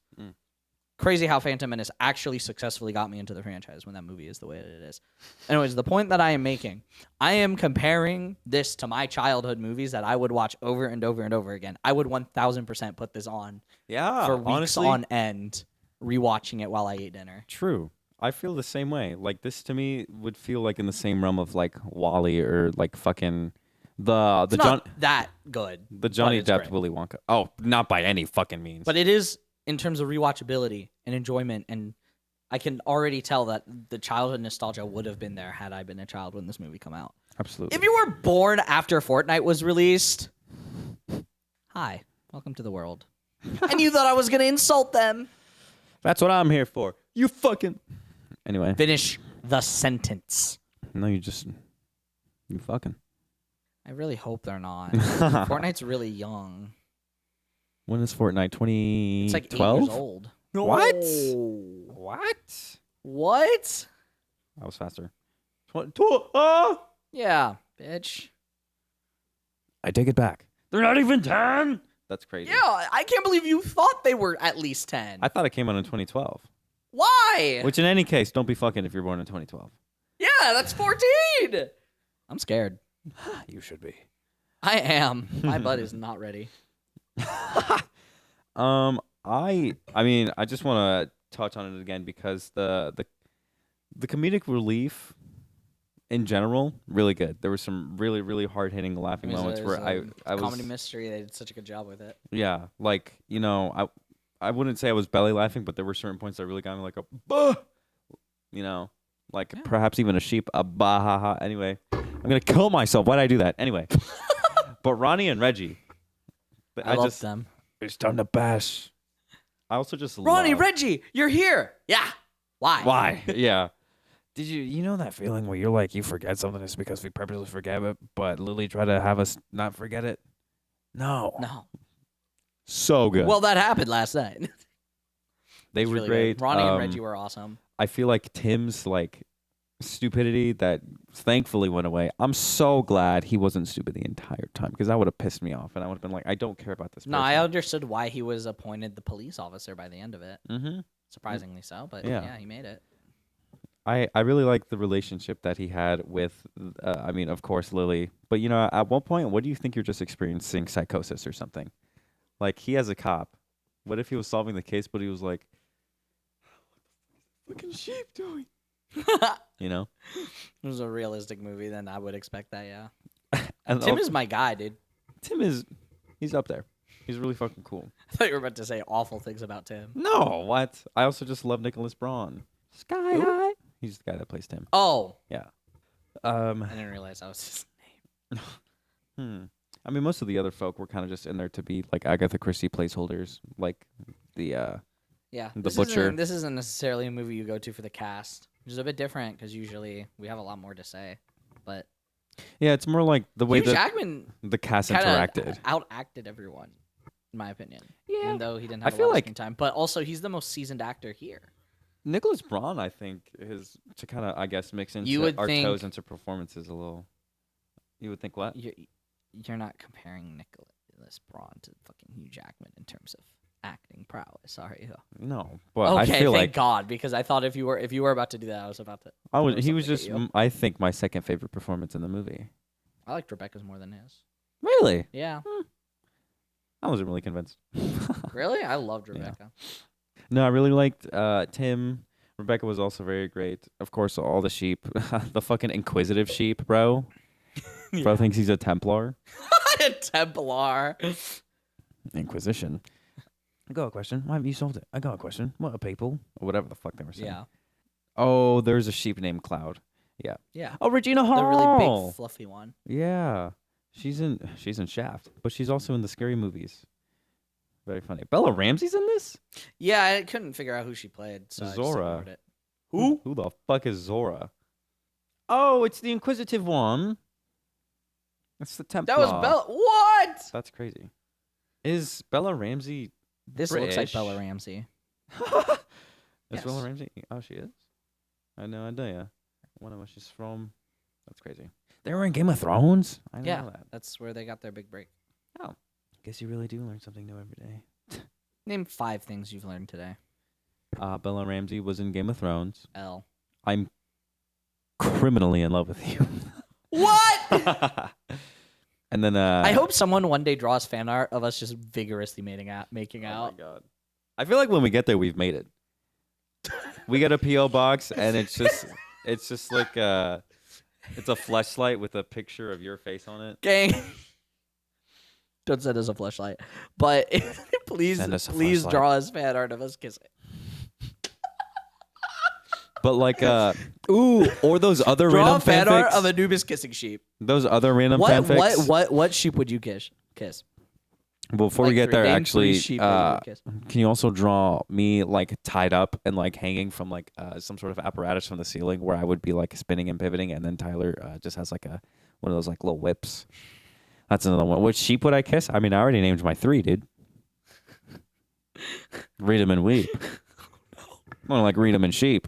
Speaker 1: Crazy how Phantom Menace actually successfully got me into the franchise when that movie is the way that it is. Anyways, the point that I am making, I am comparing this to my childhood movies that I would watch over and over and over again. I would 1000% put this on for weeks
Speaker 2: honestly,
Speaker 1: on end, rewatching it while I ate dinner.
Speaker 2: True. I feel the same way. Like this to me would feel like in the same realm of like Wall-E or like fucking the
Speaker 1: It's not that good.
Speaker 2: the Johnny
Speaker 1: but it's
Speaker 2: Depp
Speaker 1: great.
Speaker 2: Willy Wonka. Oh, not by any fucking means.
Speaker 1: But it is in terms of rewatchability and enjoyment, and I can already tell that the childhood nostalgia would have been there had I been a child when this movie come out.
Speaker 2: Absolutely.
Speaker 1: If you were born after Fortnite was released, hi, welcome to the world. And you thought I was going to insult them.
Speaker 2: That's what I'm here for. You fucking. Anyway.
Speaker 1: Finish the sentence.
Speaker 2: No, you fucking.
Speaker 1: I really hope they're not. Fortnite's really young.
Speaker 2: When is Fortnite? 2012?
Speaker 1: It's like 8 years old.
Speaker 2: What?
Speaker 1: No.
Speaker 2: What?
Speaker 1: What?
Speaker 2: I was faster.
Speaker 1: Yeah, bitch.
Speaker 2: I take it back. They're not even 10. That's crazy.
Speaker 1: Yeah, I can't believe you thought they were at least 10.
Speaker 2: I thought it came out in 2012.
Speaker 1: Why?
Speaker 2: Which in any case, don't be fucking if you're born in 2012.
Speaker 1: Yeah, that's 14. I'm scared.
Speaker 2: You should be.
Speaker 1: I am. My butt is not ready.
Speaker 2: I mean, I just want to touch on it again because the comedic relief in general really good. There were some really really hard hitting laughing moments where I was
Speaker 1: comedy mystery. They did such a good job with it.
Speaker 2: Yeah, like I wouldn't say I was belly laughing, but there were certain points that really got me like a bah, perhaps even a sheep a bah ha ha. Anyway, I'm gonna kill myself. Why'd I do that? Anyway, but Ronnie and Reggie.
Speaker 1: I love them.
Speaker 2: It's time to bash. I also just
Speaker 1: Ronnie,
Speaker 2: love.
Speaker 1: Reggie, you're here. Yeah. Why?
Speaker 2: Why? Yeah. Did you know that feeling where you're like you forget something just because we purposely forget it, but Lily tried to have us not forget it? No. So good.
Speaker 1: Well, that happened last night.
Speaker 2: They were
Speaker 1: really
Speaker 2: great.
Speaker 1: good. Ronnie and Reggie were awesome.
Speaker 2: I feel like Tim's like stupidity that thankfully went away. I'm so glad he wasn't stupid the entire time because that would have pissed me off and I would have been like, I don't care about this person.
Speaker 1: No, I understood why he was appointed the police officer by the end of it.
Speaker 2: Mm-hmm.
Speaker 1: Surprisingly so, but yeah, he made it.
Speaker 2: I really like the relationship that he had with, I mean, of course, Lily. But, you know, at one point, what do you think you're just experiencing psychosis or something? Like, he as a cop, what if he was solving the case, but he was like, what the fuck is the fucking sheep doing? You know?
Speaker 1: If it was a realistic movie, then I would expect that, yeah.
Speaker 2: And
Speaker 1: Tim is my guy, dude.
Speaker 2: He's up there. He's really fucking cool.
Speaker 1: I thought you were about to say awful things about Tim.
Speaker 2: No, what? I also just love Nicholas Braun. Sky High. He's the guy that plays Tim.
Speaker 1: Oh.
Speaker 2: Yeah.
Speaker 1: I didn't realize that was his name.
Speaker 2: I mean, most of the other folk were kind of just in there to be like Agatha Christie placeholders, like the butcher.
Speaker 1: This isn't necessarily a movie you go to for the cast, which is a bit different because usually we have a lot more to say. But
Speaker 2: yeah, it's more like the way
Speaker 1: Hugh Jackman
Speaker 2: the cast interacted.
Speaker 1: Outacted everyone, in my opinion.
Speaker 2: Yeah.
Speaker 1: Even though he didn't have a lot of screen time, but also he's the most seasoned actor here.
Speaker 2: Nicholas Braun, I think, is to kind of, I guess, mix into our toes into performances a little. You would think what?
Speaker 1: You're not comparing Nicholas Braun to fucking Hugh Jackman in terms of acting prowess, are you?
Speaker 2: No, but I feel
Speaker 1: thank
Speaker 2: like
Speaker 1: God, because I thought if you were about to do that, I was about to.
Speaker 2: He was just, I think, my second favorite performance in the movie.
Speaker 1: I liked Rebecca's more than his.
Speaker 2: Really?
Speaker 1: Yeah.
Speaker 2: I wasn't really convinced.
Speaker 1: Really? I loved Rebecca.
Speaker 2: Yeah. No, I really liked Tim. Rebecca was also very great. Of course, all the sheep. The fucking inquisitive sheep, bro. Yeah. Bro thinks he's a Templar.
Speaker 1: A Templar.
Speaker 2: Inquisition. I got a question. Why haven't you solved it? I got a question. What are people? Or whatever the fuck they were saying.
Speaker 1: Yeah.
Speaker 2: Oh, there's a sheep named Cloud. Yeah.
Speaker 1: Yeah.
Speaker 2: Oh, Regina Hall.
Speaker 1: The really big, fluffy one.
Speaker 2: Yeah. She's in Shaft, but she's also in the Scary Movies. Very funny. Bella Ramsey's in this?
Speaker 1: Yeah, I couldn't figure out who she played, so
Speaker 2: Zora.
Speaker 1: I just it.
Speaker 2: Who? Who the fuck is Zora? Oh, it's the Inquisitive one. It's the Templar.
Speaker 1: That was Bella. What?
Speaker 2: That's crazy. Is Bella Ramsey
Speaker 1: This
Speaker 2: British?
Speaker 1: looks like Bella Ramsey.
Speaker 2: Is
Speaker 1: Yes.
Speaker 2: Bella Ramsey? Oh, she is? I had no idea. I wonder where she's from. That's crazy. They were in Game of Thrones? I didn't know that.
Speaker 1: That's where they got their big break.
Speaker 2: Oh. Guess you really do learn something new every day.
Speaker 1: Name 5 things you've learned today.
Speaker 2: Bella Ramsey was in Game of Thrones.
Speaker 1: L.
Speaker 2: I'm criminally in love with you.
Speaker 1: What?
Speaker 2: And then
Speaker 1: I hope someone one day draws fan art of us just vigorously making out.
Speaker 2: Oh my god. I feel like when we get there we've made it. We get a PO box and it's just like it's a fleshlight with a picture of your face on it.
Speaker 1: Gang. Don't send us a fleshlight. But please
Speaker 2: fleshlight.
Speaker 1: draw us fan art of us kissing.
Speaker 2: But like or those other
Speaker 1: Draw
Speaker 2: random
Speaker 1: fan art
Speaker 2: fanfics.
Speaker 1: of Anubis kissing sheep.
Speaker 2: Those other random fanfics.
Speaker 1: What sheep would you kiss?
Speaker 2: Before we get there,
Speaker 1: name
Speaker 2: actually,
Speaker 1: 3 sheep that you would kiss.
Speaker 2: can you also draw me like tied up and like hanging from like some sort of apparatus from the ceiling where I would be like spinning and pivoting, and then Tyler just has like one of those like little whips. That's another one. Which sheep would I kiss? I mean, I already named my 3, dude. Read 'em and weep. More like read 'em and sheep.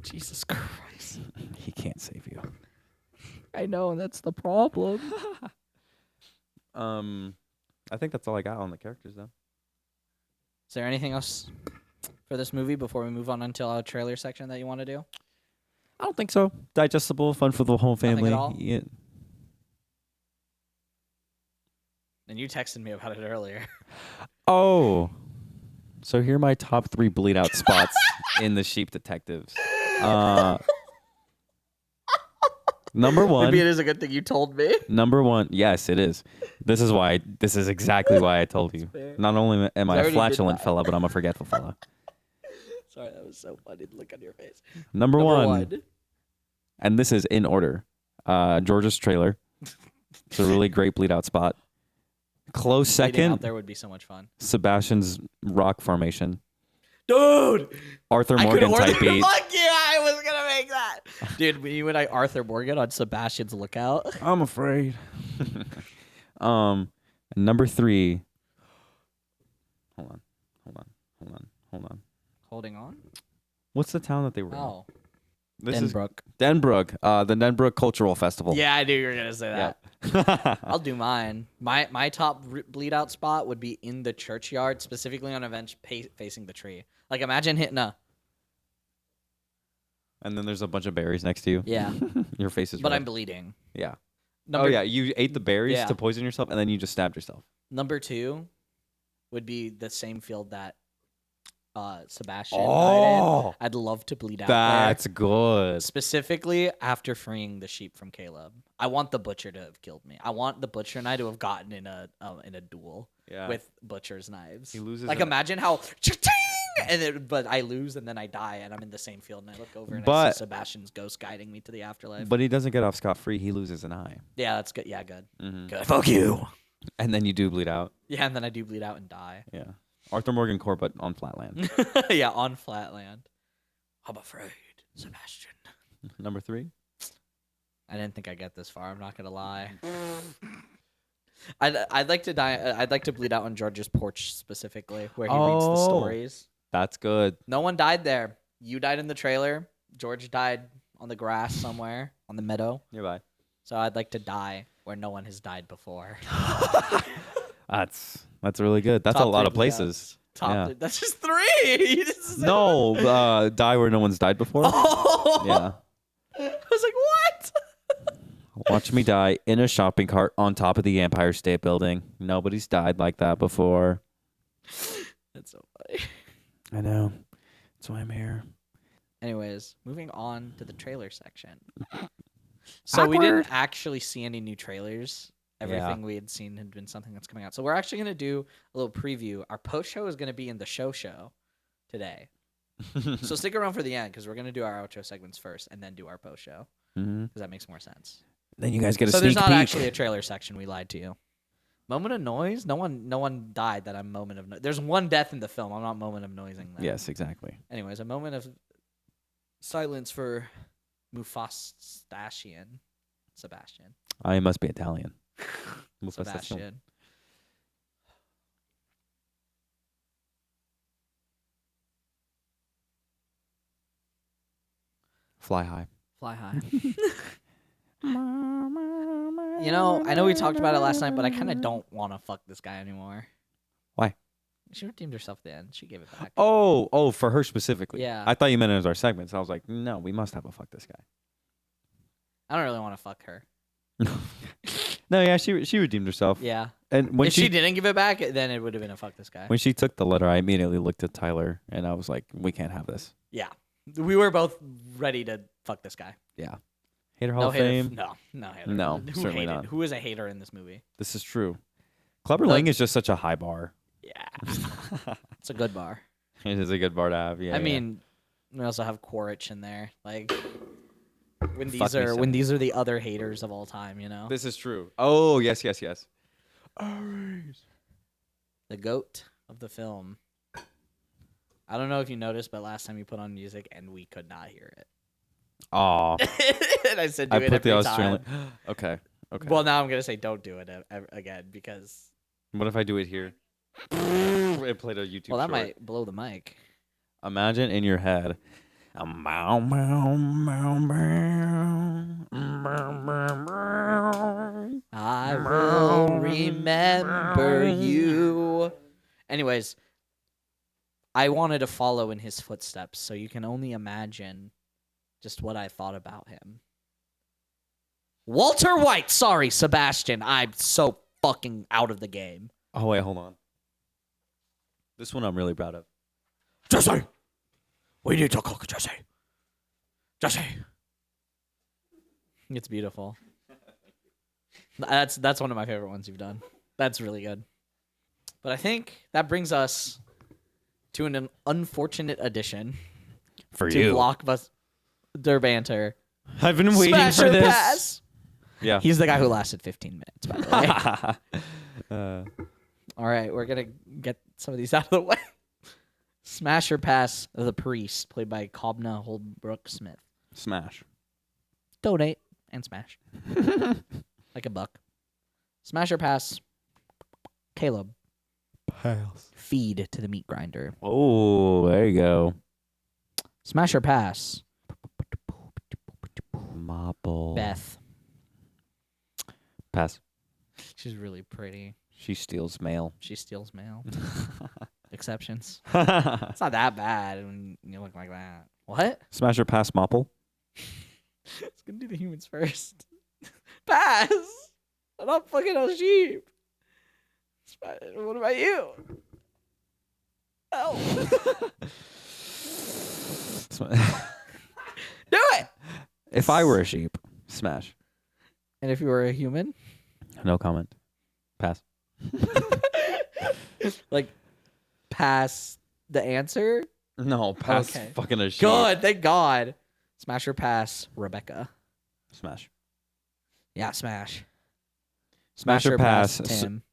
Speaker 1: Jesus Christ.
Speaker 2: He can't save you.
Speaker 1: I know, and that's the problem.
Speaker 2: I think that's all I got on the characters, though.
Speaker 1: Is there anything else for this movie before we move on until our trailer section that you want to do?
Speaker 2: I don't think so. Digestible, fun for the whole family.
Speaker 1: Nothing at all?
Speaker 2: Yeah.
Speaker 1: And you texted me about it earlier.
Speaker 2: Oh. So here are my top 3 bleed out spots in the Sheep Detectives. Number 1.
Speaker 1: Maybe it is a good thing you told me.
Speaker 2: Number 1. Yes, it is. This is exactly why I told you.
Speaker 1: fair.
Speaker 2: Not only am I a
Speaker 1: already did
Speaker 2: flatulent
Speaker 1: that.
Speaker 2: fella, but I'm a forgetful fella.
Speaker 1: Sorry, that was so funny to look on your face.
Speaker 2: Number one. And this is in order. George's trailer. It's a really great bleed out spot. Close
Speaker 1: Bleeding
Speaker 2: second,
Speaker 1: out there would be so much fun.
Speaker 2: Sebastian's rock formation.
Speaker 1: Dude!
Speaker 2: Arthur Morgan type beat.
Speaker 1: Fuck yeah, I was gonna make that. Dude, you and I Arthur Morgan on Sebastian's Lookout.
Speaker 2: I'm afraid. Number 3. Hold on.
Speaker 1: Holding on?
Speaker 2: What's the town that they were in?
Speaker 1: Oh.
Speaker 2: This
Speaker 1: Denbrook.
Speaker 2: is Denbrook, the Denbrook Cultural Festival.
Speaker 1: Yeah, I knew you were gonna say that.
Speaker 2: Yeah.
Speaker 1: I'll do mine. My top bleed out spot would be in the churchyard, specifically on a bench facing the tree. Like imagine hitting a.
Speaker 2: And then there's a bunch of berries next to you.
Speaker 1: Yeah.
Speaker 2: Your face is
Speaker 1: But
Speaker 2: red.
Speaker 1: I'm bleeding.
Speaker 2: Yeah.
Speaker 1: Number,
Speaker 2: yeah, you ate the berries
Speaker 1: Yeah.
Speaker 2: to poison yourself, and then you just stabbed yourself.
Speaker 1: Number 2 would be the same field that Sebastian died in. I'd love to bleed out
Speaker 2: That's
Speaker 1: there.
Speaker 2: good.
Speaker 1: Specifically after freeing the sheep from Caleb. I want the butcher to have killed me. I want the butcher and I to have gotten in a duel with butcher's knives.
Speaker 2: He loses.
Speaker 1: Like imagine how but I lose and then I die and I'm in the same field and I look over and I
Speaker 2: But-
Speaker 1: see Sebastian's ghost guiding me to the afterlife.
Speaker 2: But he doesn't get off scot-free. He loses an eye.
Speaker 1: Yeah, that's good. Yeah, good.
Speaker 2: Mm-hmm.
Speaker 1: Good. Fuck you.
Speaker 2: And then you do bleed out.
Speaker 1: Yeah, and then I do bleed out and die.
Speaker 2: Yeah. Arthur Morgan core, but on flatland.
Speaker 1: Yeah, on flatland. I'm afraid, Sebastian.
Speaker 2: Number 3.
Speaker 1: I didn't think I'd get this far. I'm not gonna lie. I'd like to die. I'd like to bleed out on George's porch specifically, where he reads the stories.
Speaker 2: That's good.
Speaker 1: No one died there. You died in the trailer. George died on the grass somewhere on the meadow.
Speaker 2: Nearby.
Speaker 1: So I'd like to die where no one has died before.
Speaker 2: That's really good. That's
Speaker 1: Top
Speaker 2: a lot
Speaker 1: 3
Speaker 2: of places.
Speaker 1: Top
Speaker 2: Yeah.
Speaker 1: 3. That's just 3.
Speaker 2: No, die where no one's died before.
Speaker 1: Oh.
Speaker 2: Yeah.
Speaker 1: I was like, what?
Speaker 2: Watch me die in a shopping cart on top of the Empire State Building. Nobody's died like that before.
Speaker 1: That's so funny.
Speaker 2: I know. That's why I'm here.
Speaker 1: Anyways, moving on to the trailer section. So we didn't actually see any new trailers. Everything we had seen had been something that's coming out. So we're actually going to do a little preview. Our post show is going to be in the show today. So stick around for the end because we're going to do our outro segments first and then do our post show because that makes more sense.
Speaker 2: Then you guys get a
Speaker 1: So
Speaker 2: sneak
Speaker 1: there's not
Speaker 2: peek.
Speaker 1: actually a trailer section. We lied to you. Moment of noise? No one died that I'm moment of noise. There's one death in the film. I'm not moment of noising that.
Speaker 2: Yes, exactly.
Speaker 1: Anyways, a moment of silence for Sebastian.
Speaker 2: I must be Italian.
Speaker 1: Sebastian.
Speaker 2: Fly high.
Speaker 1: Fly high. You know, I know we talked about it last night, but I kind of don't want to fuck this guy anymore.
Speaker 2: Why?
Speaker 1: She redeemed herself then. She gave it back.
Speaker 2: Oh, for her specifically.
Speaker 1: Yeah.
Speaker 2: I thought you meant it as our segments. I was like, no, we must have a fuck this guy.
Speaker 1: I don't really want to fuck her.
Speaker 2: No, yeah, she redeemed herself.
Speaker 1: Yeah.
Speaker 2: And when
Speaker 1: If she didn't give it back, then it would have been a fuck this guy.
Speaker 2: when she took the letter, I immediately looked at Tyler and I was like, we can't have this.
Speaker 1: Yeah. We were both ready to fuck this guy.
Speaker 2: Yeah. Hater
Speaker 1: No
Speaker 2: Hall of
Speaker 1: hater.
Speaker 2: Fame.
Speaker 1: No hater.
Speaker 2: No,
Speaker 1: Who
Speaker 2: certainly
Speaker 1: hated?
Speaker 2: not.
Speaker 1: Who is a hater in this movie?
Speaker 2: This is true. Clubber Lang is just such a high bar.
Speaker 1: Yeah. It's a good bar.
Speaker 2: It is a good bar to have. Yeah.
Speaker 1: I mean, we also have Quaritch in there. Like when
Speaker 2: Fuck me,
Speaker 1: these are the other haters of all time, you know?
Speaker 2: this is true. Oh, yes.
Speaker 1: The goat of the film. I don't know if you noticed, but last time you put on music and we could not hear it.
Speaker 2: Aw.
Speaker 1: And I said do
Speaker 2: I
Speaker 1: it
Speaker 2: put the
Speaker 1: every
Speaker 2: Australian.
Speaker 1: time.
Speaker 2: Okay.
Speaker 1: Well, now I'm going to say don't do it again because...
Speaker 2: What if I do it here? It played a YouTube
Speaker 1: Well, that
Speaker 2: short.
Speaker 1: might blow the mic.
Speaker 2: Imagine in your head.
Speaker 1: I will remember you. Anyways, I wanted to follow in his footsteps, so you can only imagine just what I thought about him. Walter White! Sorry, Sebastian. I'm so fucking out of the game.
Speaker 2: Oh, wait, hold on. This one I'm really proud of.
Speaker 1: Jesse! We need to cook, Jesse. Jesse! It's beautiful. That's one of my favorite ones you've done. That's really good. But I think that brings us to an unfortunate addition
Speaker 2: For
Speaker 1: to Blockbuster Banter.
Speaker 2: I've been waiting
Speaker 1: Smash
Speaker 2: for
Speaker 1: or
Speaker 2: this.
Speaker 1: Pass.
Speaker 2: Yeah.
Speaker 1: He's the guy who lasted 15 minutes, by the way.
Speaker 2: Uh,
Speaker 1: All right, we're gonna get some of these out of the way. Smash or pass the priest, played by Cobna Holbrook Smith.
Speaker 2: smash.
Speaker 1: Donate and smash. Like a buck. Smash or pass, Caleb.
Speaker 2: Pass.
Speaker 1: Feed to the meat grinder.
Speaker 2: Oh, there you go.
Speaker 1: Smash or pass,
Speaker 2: Mopple.
Speaker 1: Beth.
Speaker 2: Pass.
Speaker 1: She's really pretty.
Speaker 2: She steals mail.
Speaker 1: She steals mail. Exceptions. It's not that bad when you look like that. What?
Speaker 2: Smash or pass, Mopple.
Speaker 1: It's gonna do the humans first. Pass. I'm not fucking a sheep. What about you? Oh. Do it.
Speaker 2: If I were a sheep, smash.
Speaker 1: And if you were a human,
Speaker 2: No comment. Pass.
Speaker 1: like, pass the answer.
Speaker 2: No, pass.
Speaker 1: Okay.
Speaker 2: Fucking a sheep.
Speaker 1: Good, thank God. Smash or pass, Rebecca.
Speaker 2: Smash.
Speaker 1: Yeah, smash.
Speaker 2: Smash or pass,
Speaker 1: Tim.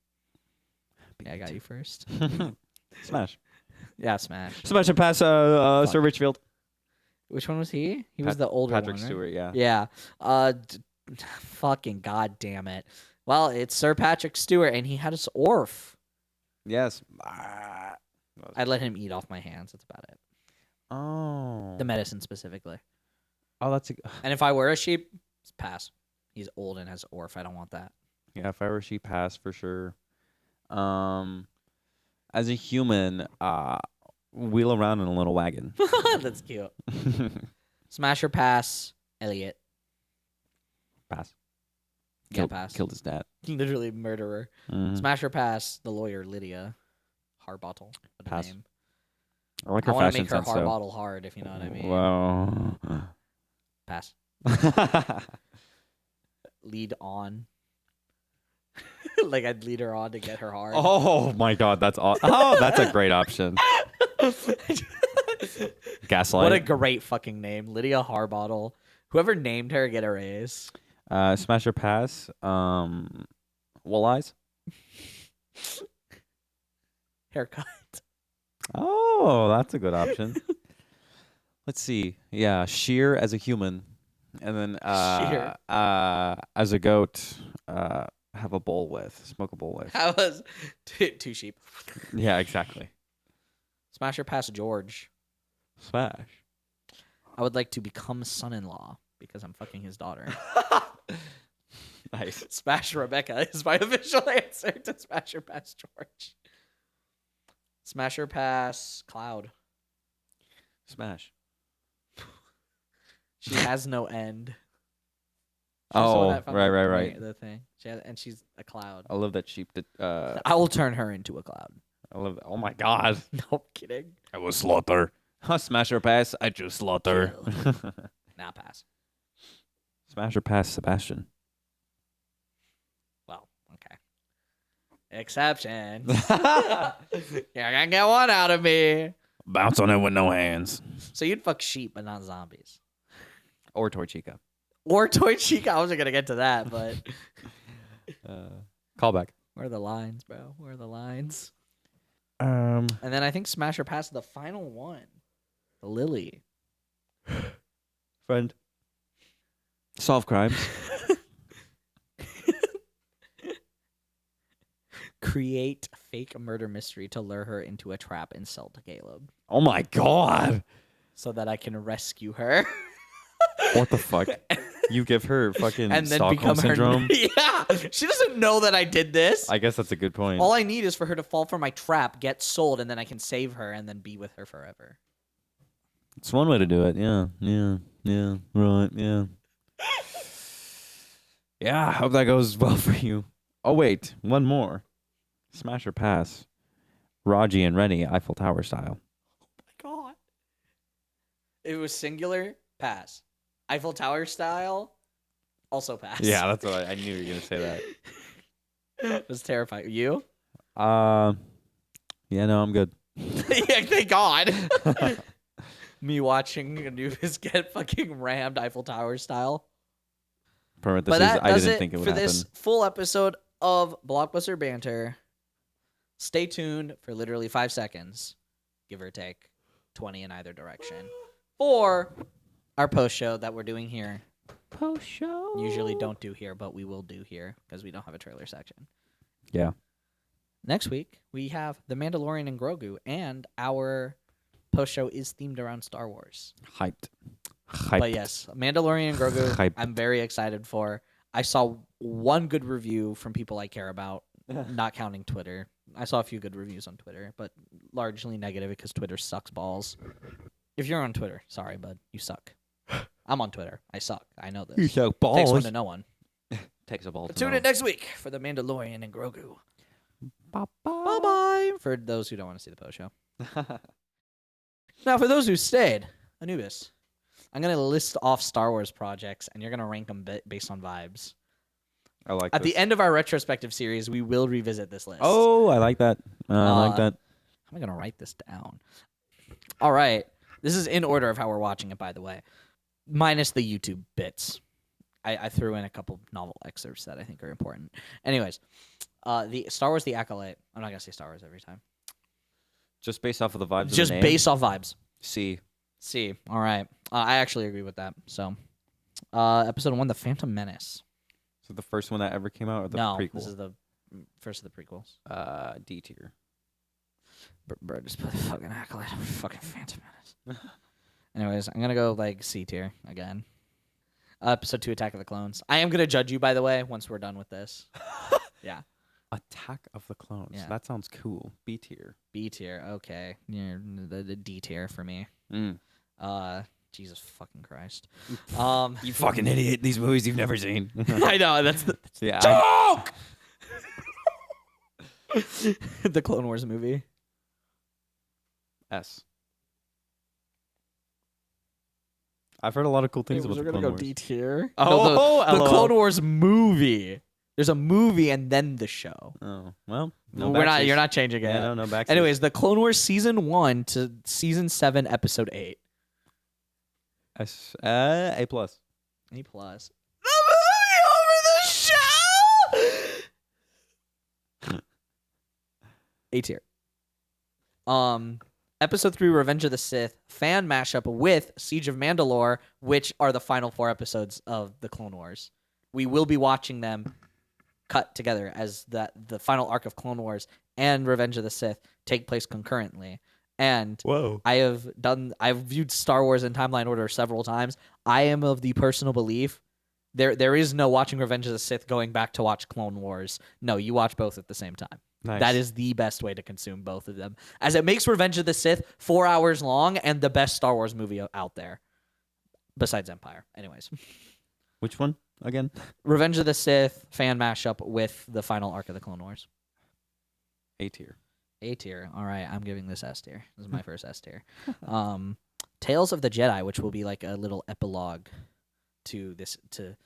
Speaker 1: Yeah, I got you first.
Speaker 2: Smash.
Speaker 1: Yeah, smash.
Speaker 2: Smash or pass, Sir Richfield.
Speaker 1: Which one was he? He was the older
Speaker 2: Patrick
Speaker 1: one, right?
Speaker 2: Stewart, yeah.
Speaker 1: Yeah. Fucking goddamn it. Well, it's Sir Patrick Stewart, and he had his orf.
Speaker 2: Yes.
Speaker 1: I'd let him eat off my hands. That's about it.
Speaker 2: Oh.
Speaker 1: The medicine specifically.
Speaker 2: Oh, that's a...
Speaker 1: And if I were a sheep, pass. He's old and has orf. I don't want that.
Speaker 2: Yeah, if I were a sheep, pass for sure. As a human, wheel around in a little wagon.
Speaker 1: That's cute. Smash or pass, Elliot.
Speaker 2: Pass.
Speaker 1: Yeah, pass.
Speaker 2: Killed his dad.
Speaker 1: Literally murderer.
Speaker 2: Mhm.
Speaker 1: Smash or pass, the lawyer Lydia Harbottle. What a
Speaker 2: Pass.
Speaker 1: name.
Speaker 2: I like
Speaker 1: I
Speaker 2: her
Speaker 1: want to
Speaker 2: fashion
Speaker 1: make her
Speaker 2: sense, though.
Speaker 1: Harbottle hard, if you know what I mean.
Speaker 2: Wow.
Speaker 1: Pass. Lead on. Like I'd lead her on to get her hard.
Speaker 2: Oh my God, that's oh, that's a great option. Gaslight.
Speaker 1: What a great fucking name, Lydia Harbottle. Whoever named her, get a raise.
Speaker 2: Smash or pass. Walleyes.
Speaker 1: Haircut.
Speaker 2: Oh, that's a good option. Let's see. Yeah, shear as a human, and then
Speaker 1: Shear.
Speaker 2: as a goat, have a bowl with, smoke a bowl with.
Speaker 1: That was two sheep.
Speaker 2: Yeah, exactly.
Speaker 1: Smash or pass, George.
Speaker 2: Smash.
Speaker 1: I would like to become son-in-law because I'm fucking his daughter.
Speaker 2: Nice.
Speaker 1: Smash Rebecca is my official answer to Smash or pass George. Smash or pass Cloud.
Speaker 2: Smash.
Speaker 1: She has no end. She's the one
Speaker 2: Oh,
Speaker 1: that found
Speaker 2: right.
Speaker 1: The thing. And she's a cloud.
Speaker 2: I love that sheep.
Speaker 1: I will turn her into a cloud.
Speaker 2: I love that. Oh my God.
Speaker 1: No I'm kidding.
Speaker 2: I will slaughter. Smash or pass? I choose slaughter.
Speaker 1: Now pass.
Speaker 2: Smash or pass, Sebastian.
Speaker 1: Well, okay. Exceptions. You're gonna get one out of me.
Speaker 2: Bounce on it with no hands.
Speaker 1: So you'd fuck sheep, but not zombies.
Speaker 2: Or Torchica.
Speaker 1: Or Toy Chica. I wasn't gonna get to that, but
Speaker 2: Callback.
Speaker 1: where are the lines, bro? Where are the lines?
Speaker 2: Um.
Speaker 1: And then I think Smash or pass the final one. The Lily.
Speaker 2: Friend. Solve crimes.
Speaker 1: Create fake murder mystery to lure her into a trap and sell to Caleb.
Speaker 2: Oh my God.
Speaker 1: So that I can rescue her.
Speaker 2: What the fuck? You give her fucking
Speaker 1: And then
Speaker 2: Stockholm
Speaker 1: become
Speaker 2: syndrome?
Speaker 1: her. Yeah. She doesn't know that I did this.
Speaker 2: I guess that's a good point.
Speaker 1: All I need is for her to fall for my trap, get sold, and then I can save her and then be with her forever.
Speaker 2: It's one way to do it. Yeah. Right. Yeah. Yeah. I hope that goes well for you. Oh wait, one more. Smash or pass. Raji and Rennie, Eiffel Tower style.
Speaker 1: Oh my God. It was singular, pass. Eiffel Tower style, also pass.
Speaker 2: Yeah, that's what I knew you were gonna say that.
Speaker 1: It was terrifying. You?
Speaker 2: Yeah, no, I'm good.
Speaker 1: Yeah, thank God. Me watching Anubis get fucking rammed Eiffel Tower style.
Speaker 2: Parentheses,
Speaker 1: But that
Speaker 2: I
Speaker 1: does
Speaker 2: didn't
Speaker 1: it
Speaker 2: think it would
Speaker 1: for
Speaker 2: happen.
Speaker 1: this full episode of Blockbuster Banter. Stay tuned for literally 5 seconds, give or take 20 in either direction, for our post show that we're doing here.
Speaker 2: Post show.
Speaker 1: Usually don't do here, but we will do here because we don't have a trailer section.
Speaker 2: Yeah.
Speaker 1: Next week, we have The Mandalorian and Grogu, and our post show is themed around Star Wars.
Speaker 2: Hyped.
Speaker 1: But yes, Mandalorian and Grogu,
Speaker 2: Hyped.
Speaker 1: I'm very excited for. I saw one good review from people I care about, not counting Twitter. I saw a few good reviews on Twitter, but largely negative because Twitter sucks balls. If you're on Twitter, sorry, bud, you suck. I'm on Twitter. I suck. I know this.
Speaker 2: You suck balls.
Speaker 1: Takes one to know one.
Speaker 2: Takes a ball.
Speaker 1: But tune in next week for The Mandalorian and Grogu.
Speaker 2: Bye-bye.
Speaker 1: Bye-bye. For those who don't want to see the post show. Now, for those who stayed, Anubis, I'm going to list off Star Wars projects, and you're going to rank them based on vibes.
Speaker 2: I like
Speaker 1: At the end of our retrospective series, we will revisit this list.
Speaker 2: Oh, I like that. I like that.
Speaker 1: How am I going to write this down? All right. This is in order of how we're watching it, by the way. Minus the YouTube bits. I threw in a couple novel excerpts that I think are important. Anyways, the Star Wars The Acolyte. I'm not going to say Star Wars every time.
Speaker 2: Just based off of the vibes.
Speaker 1: Just
Speaker 2: of the name?
Speaker 1: based off vibes.
Speaker 2: C.
Speaker 1: All right. I actually agree with that. So, episode 1, The Phantom Menace.
Speaker 2: So the first one that ever came out, or the
Speaker 1: No,
Speaker 2: prequel?
Speaker 1: this is the first of the prequels.
Speaker 2: D tier.
Speaker 1: Bro, just put the fucking Acolyte on fucking Phantom Menace. Anyways, I'm going to go like C tier again. Episode 2, Attack of the Clones. I am going to judge you, by the way, once we're done with this. Yeah.
Speaker 2: Attack of the Clones.
Speaker 1: Yeah.
Speaker 2: That sounds cool. B tier.
Speaker 1: B tier. Okay. You're the D tier for me. Jesus fucking Christ.
Speaker 2: You fucking idiot. These movies you've never seen.
Speaker 1: I know. That's the
Speaker 2: Yeah.
Speaker 1: joke! The Clone Wars movie.
Speaker 2: S. I've heard a lot of cool things about
Speaker 1: We're
Speaker 2: the
Speaker 1: gonna
Speaker 2: Clone
Speaker 1: go
Speaker 2: Wars.
Speaker 1: D tier.
Speaker 2: Oh,
Speaker 1: the
Speaker 2: LOL.
Speaker 1: Clone Wars movie. There's a movie and then the show.
Speaker 2: Oh, well. No
Speaker 1: We're not.
Speaker 2: backsies.
Speaker 1: You're not changing it.
Speaker 2: Yeah, no back.
Speaker 1: Anyways, the Clone Wars season 1 to season 7, episode 8.
Speaker 2: S. A plus.
Speaker 1: A plus. The movie over the show. A tier. Episode 3, Revenge of the Sith, fan mashup with Siege of Mandalore, which are the final 4 episodes of the Clone Wars. We will be watching them cut together as the final arc of Clone Wars and Revenge of the Sith take place concurrently. And
Speaker 2: Whoa.
Speaker 1: I've viewed Star Wars in timeline order several times. I am of the personal belief there is no watching Revenge of the Sith going back to watch Clone Wars. No, you watch both at the same time.
Speaker 2: Nice.
Speaker 1: That is the best way to consume both of them, as it makes Revenge of the Sith 4 hours long and the best Star Wars movie out there, besides Empire. Anyways,
Speaker 2: Which one again?
Speaker 1: Revenge of the Sith fan mashup with the final arc of the Clone Wars.
Speaker 2: A tier.
Speaker 1: A tier. All right, I'm giving this S tier. This is my first S tier. Tales of the Jedi, which will be like a little epilogue to this. To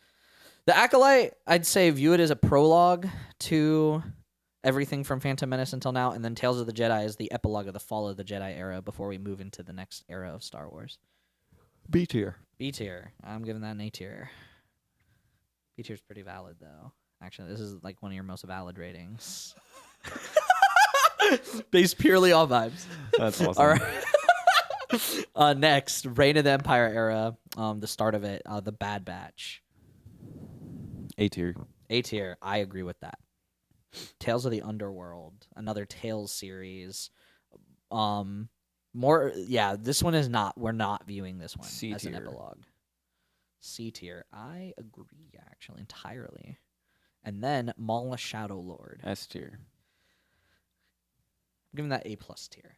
Speaker 1: the Acolyte, I'd say view it as a prologue to everything from Phantom Menace until now, and then Tales of the Jedi is the epilogue of the fall of the Jedi era before we move into the next era of Star Wars.
Speaker 2: B tier.
Speaker 1: B tier. I'm giving that an A tier. B tier is pretty valid, though. Actually, this is like one of your most valid ratings. Based purely on vibes.
Speaker 2: That's awesome.
Speaker 1: All right. Next, Reign of the Empire era. The start of it. The Bad Batch.
Speaker 2: A tier.
Speaker 1: A tier. I agree with that. Tales of the Underworld. Another Tales series. This one is not. We're not viewing this one
Speaker 2: C
Speaker 1: as an
Speaker 2: tier.
Speaker 1: epilogue. C tier. I agree, actually, entirely. And then Mala Shadow Lord.
Speaker 2: S tier.
Speaker 1: I'm giving that A plus tier.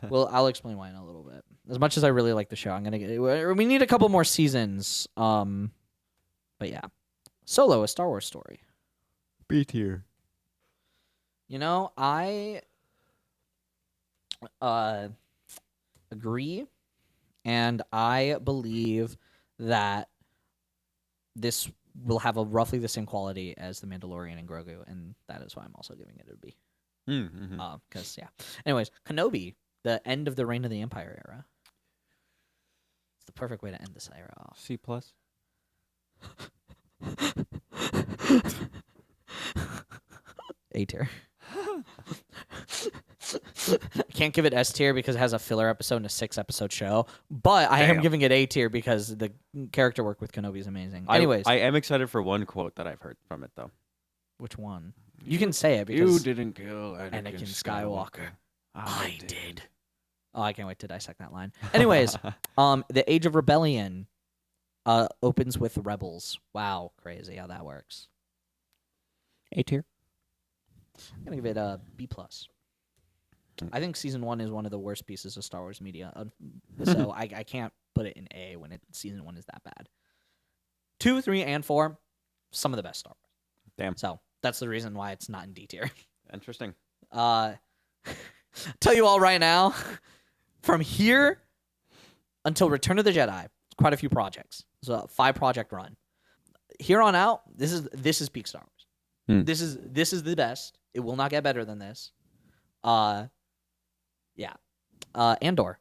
Speaker 1: Well, I'll explain why in a little bit. As much as I really like the show, we need a couple more seasons. But yeah, Solo, a Star Wars story.
Speaker 2: B tier.
Speaker 1: You know, I agree, and I believe that this will have a roughly the same quality as The Mandalorian and Grogu, and that is why I'm also giving it a B.
Speaker 2: Mm-hmm.
Speaker 1: Because, yeah. Anyways, Kenobi, the end of the Reign of the Empire era. It's the perfect way to end this era off.
Speaker 2: C plus.
Speaker 1: A tier. Can't give it S tier because it has a filler episode and a 6-episode show, but I am giving it A tier because the character work with Kenobi is amazing. Anyways,
Speaker 2: I am excited for one quote that I've heard from it though.
Speaker 1: which one? You can say it because
Speaker 2: You didn't kill
Speaker 1: Anakin Skywalker. I did. Oh, I can't wait to dissect that line. Anyways, the Age of Rebellion opens with Rebels. Wow, crazy how that works.
Speaker 2: A tier.
Speaker 1: I'm gonna give it a B+. I think season 1 is one of the worst pieces of Star Wars media, so I can't put it in A when season 1 is that bad. 2, 3, and 4, some of the best Star Wars.
Speaker 2: Damn.
Speaker 1: So that's the reason why it's not in D tier.
Speaker 2: Interesting.
Speaker 1: Tell you all right now, from here until Return of the Jedi, quite a few projects. It's a 5-project run. Here on out, this is peak Star Wars. This is the best. It will not get better than this. Yeah. Andor.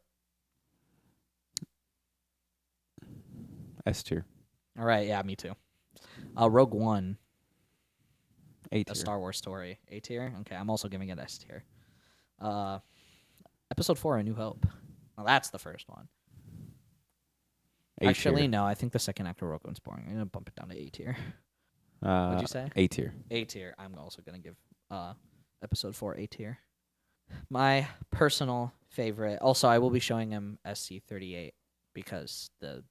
Speaker 2: S tier.
Speaker 1: All right, yeah, me too. Rogue One.
Speaker 2: A tier.
Speaker 1: A Star Wars story. A tier? Okay, I'm also giving it S tier. Episode 4, A New Hope. Well, that's the first one. Actually, no, I think the second act of Rogue One's boring. I'm going to bump it down to A tier. What'd you say?
Speaker 2: A tier.
Speaker 1: A tier. I'm also going to give episode 4 A tier. My personal favorite. Also, I will be showing him SC-38 because the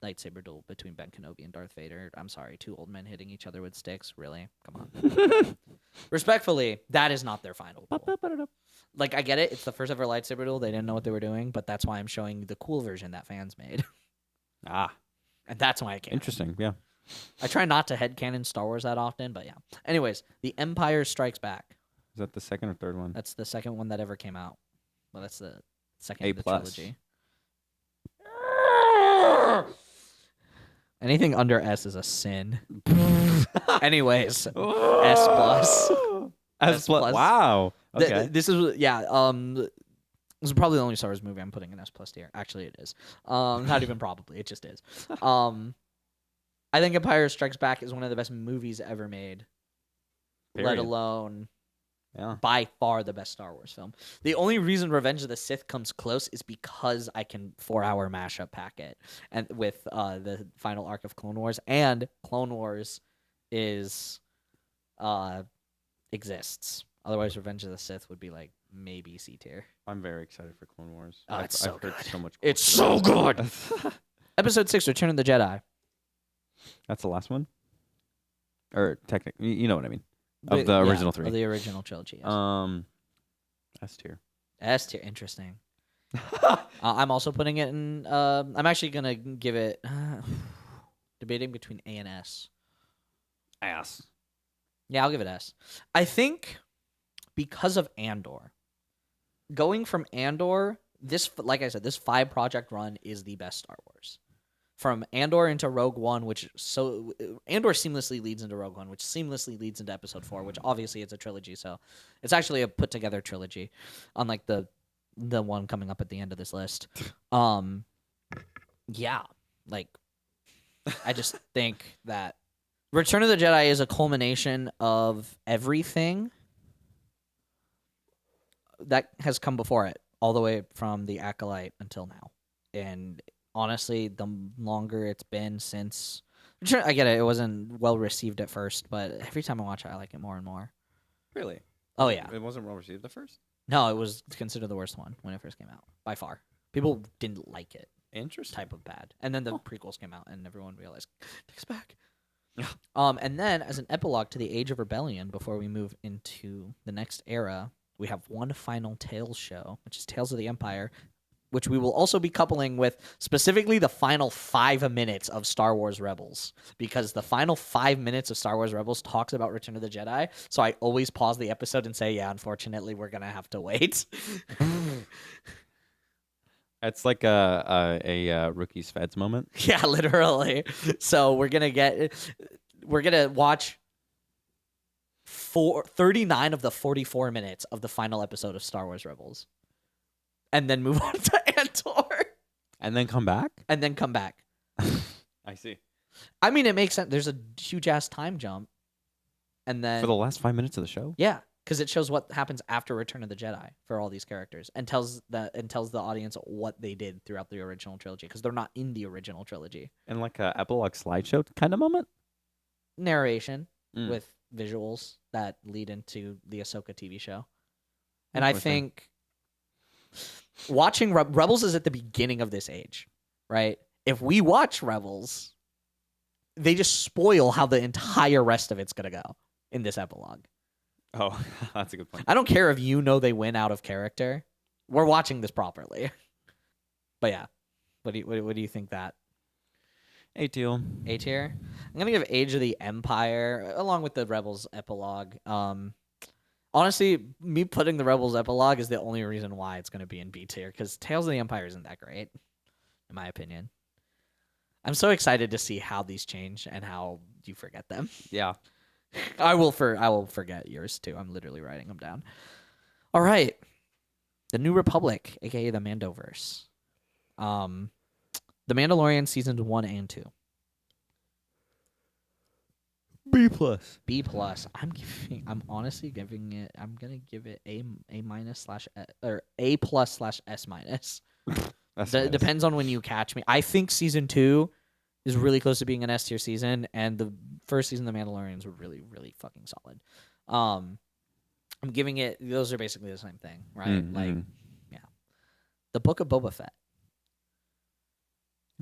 Speaker 1: lightsaber duel between Ben Kenobi and Darth Vader. I'm sorry, 2 old men hitting each other with sticks. Really? Come on. Respectfully, that is not their final duel. Like, I get it. It's the first ever lightsaber duel. They didn't know what they were doing, but that's why I'm showing the cool version that fans made. And that's why I can't.
Speaker 2: Interesting. Yeah.
Speaker 1: I try not to headcanon Star Wars that often, but yeah. Anyways, The Empire Strikes Back.
Speaker 2: Is that the second or third one?
Speaker 1: That's the second one that ever came out. Well, that's the second
Speaker 2: A
Speaker 1: of the
Speaker 2: plus.
Speaker 1: trilogy. Anything under S is a sin. Anyways, S plus.
Speaker 2: S plus. Wow. Okay.
Speaker 1: This is this is probably the only Star Wars movie I'm putting an S plus tier. Actually, it is. Not even probably. It just is. I think Empire Strikes Back is one of the best movies ever made.
Speaker 2: Period.
Speaker 1: Let alone
Speaker 2: Yeah.
Speaker 1: by far the best Star Wars film. The only reason Revenge of the Sith comes close is because I can 4-hour mashup pack it and with the final arc of Clone Wars, and Clone Wars is exists. Otherwise, Revenge of the Sith would be like maybe C tier.
Speaker 2: I'm very excited for Clone Wars.
Speaker 1: It's so
Speaker 2: I've heard
Speaker 1: good.
Speaker 2: so much.
Speaker 1: It's so good. Episode 6, Return of the Jedi.
Speaker 2: That's the last one. Or technically, you know what I mean. Of the original 3.
Speaker 1: Of the original trilogy. Yes.
Speaker 2: S tier.
Speaker 1: S tier. Interesting. I'm also putting it in. I'm actually gonna give it. Debating between A and S.
Speaker 2: Ass.
Speaker 1: Yeah, I'll give it S. I think because of Andor. Going from Andor, like I said, this 5-project run is the best Star Wars. From Andor into Rogue One, Andor seamlessly leads into Rogue One, which seamlessly leads into Episode 4, which obviously it's a trilogy, so it's actually a put together trilogy, unlike the one coming up at the end of this list. Yeah, like I just think that Return of the Jedi is a culmination of everything that has come before it, all the way from the Acolyte until now, and honestly, the longer it's been since... I get it. It wasn't well received at first, but every time I watch it, I like it more and more.
Speaker 2: Really?
Speaker 1: Oh, yeah.
Speaker 2: It wasn't well received at first?
Speaker 1: No, it was considered the worst one when it first came out, by far. People didn't like it.
Speaker 2: Interesting.
Speaker 1: Type of bad. And then the prequels came out, and everyone realized, take us back. And then, as an epilogue to the Age of Rebellion, before we move into the next era, we have one final Tales show, which is Tales of the Empire, which we will also be coupling with specifically the final 5 minutes of Star Wars Rebels, because the final 5 minutes of Star Wars Rebels talks about Return of the Jedi. So I always pause the episode and say, yeah, unfortunately, we're going to have to wait.
Speaker 2: It's like a Rookie's Feds moment.
Speaker 1: Yeah, literally. So we're going to watch 39 of the 44 minutes of the final episode of Star Wars Rebels. And then move on to Andor.
Speaker 2: And then come back?
Speaker 1: And then come back.
Speaker 2: I see.
Speaker 1: I mean, it makes sense. There's a huge-ass time jump. and then
Speaker 2: For the last 5 minutes of the show?
Speaker 1: yeah, because it shows what happens after Return of the Jedi for all these characters, and tells the audience what they did throughout the original trilogy, because they're not in the original trilogy.
Speaker 2: And like a epilogue slideshow kind of moment?
Speaker 1: Narration
Speaker 2: Mm.
Speaker 1: with visuals that lead into the Ahsoka TV show, and I
Speaker 2: Interesting.
Speaker 1: think watching Rebels is at the beginning of this age, right? If we watch Rebels, they just spoil how the entire rest of it's gonna go in this epilogue.
Speaker 2: Oh, that's a good point.
Speaker 1: I don't care if you know they win out of character. We're watching this properly. But yeah, what do you think that
Speaker 2: A tier.
Speaker 1: A tier? I'm gonna give Age of the Empire along with the Rebels epilogue. Honestly, me putting the Rebels epilogue is the only reason why it's gonna be in B tier, because Tales of the Empire isn't that great, in my opinion. I'm so excited to see how these change and how you forget them.
Speaker 2: Yeah.
Speaker 1: I will forget yours too. I'm literally writing them down. All right. The New Republic, aka the Mandoverse. The Mandalorian seasons 1 and 2.
Speaker 2: B plus.
Speaker 1: B plus. I'm honestly giving it. I'm gonna give it A minus / or A plus / S minus. Depends on when you catch me. I think season 2 is really close to being an S tier season, and the first season of The Mandalorians were really, really fucking solid. I'm giving it. Those are basically the same thing, right? Like, yeah. The Book of Boba Fett.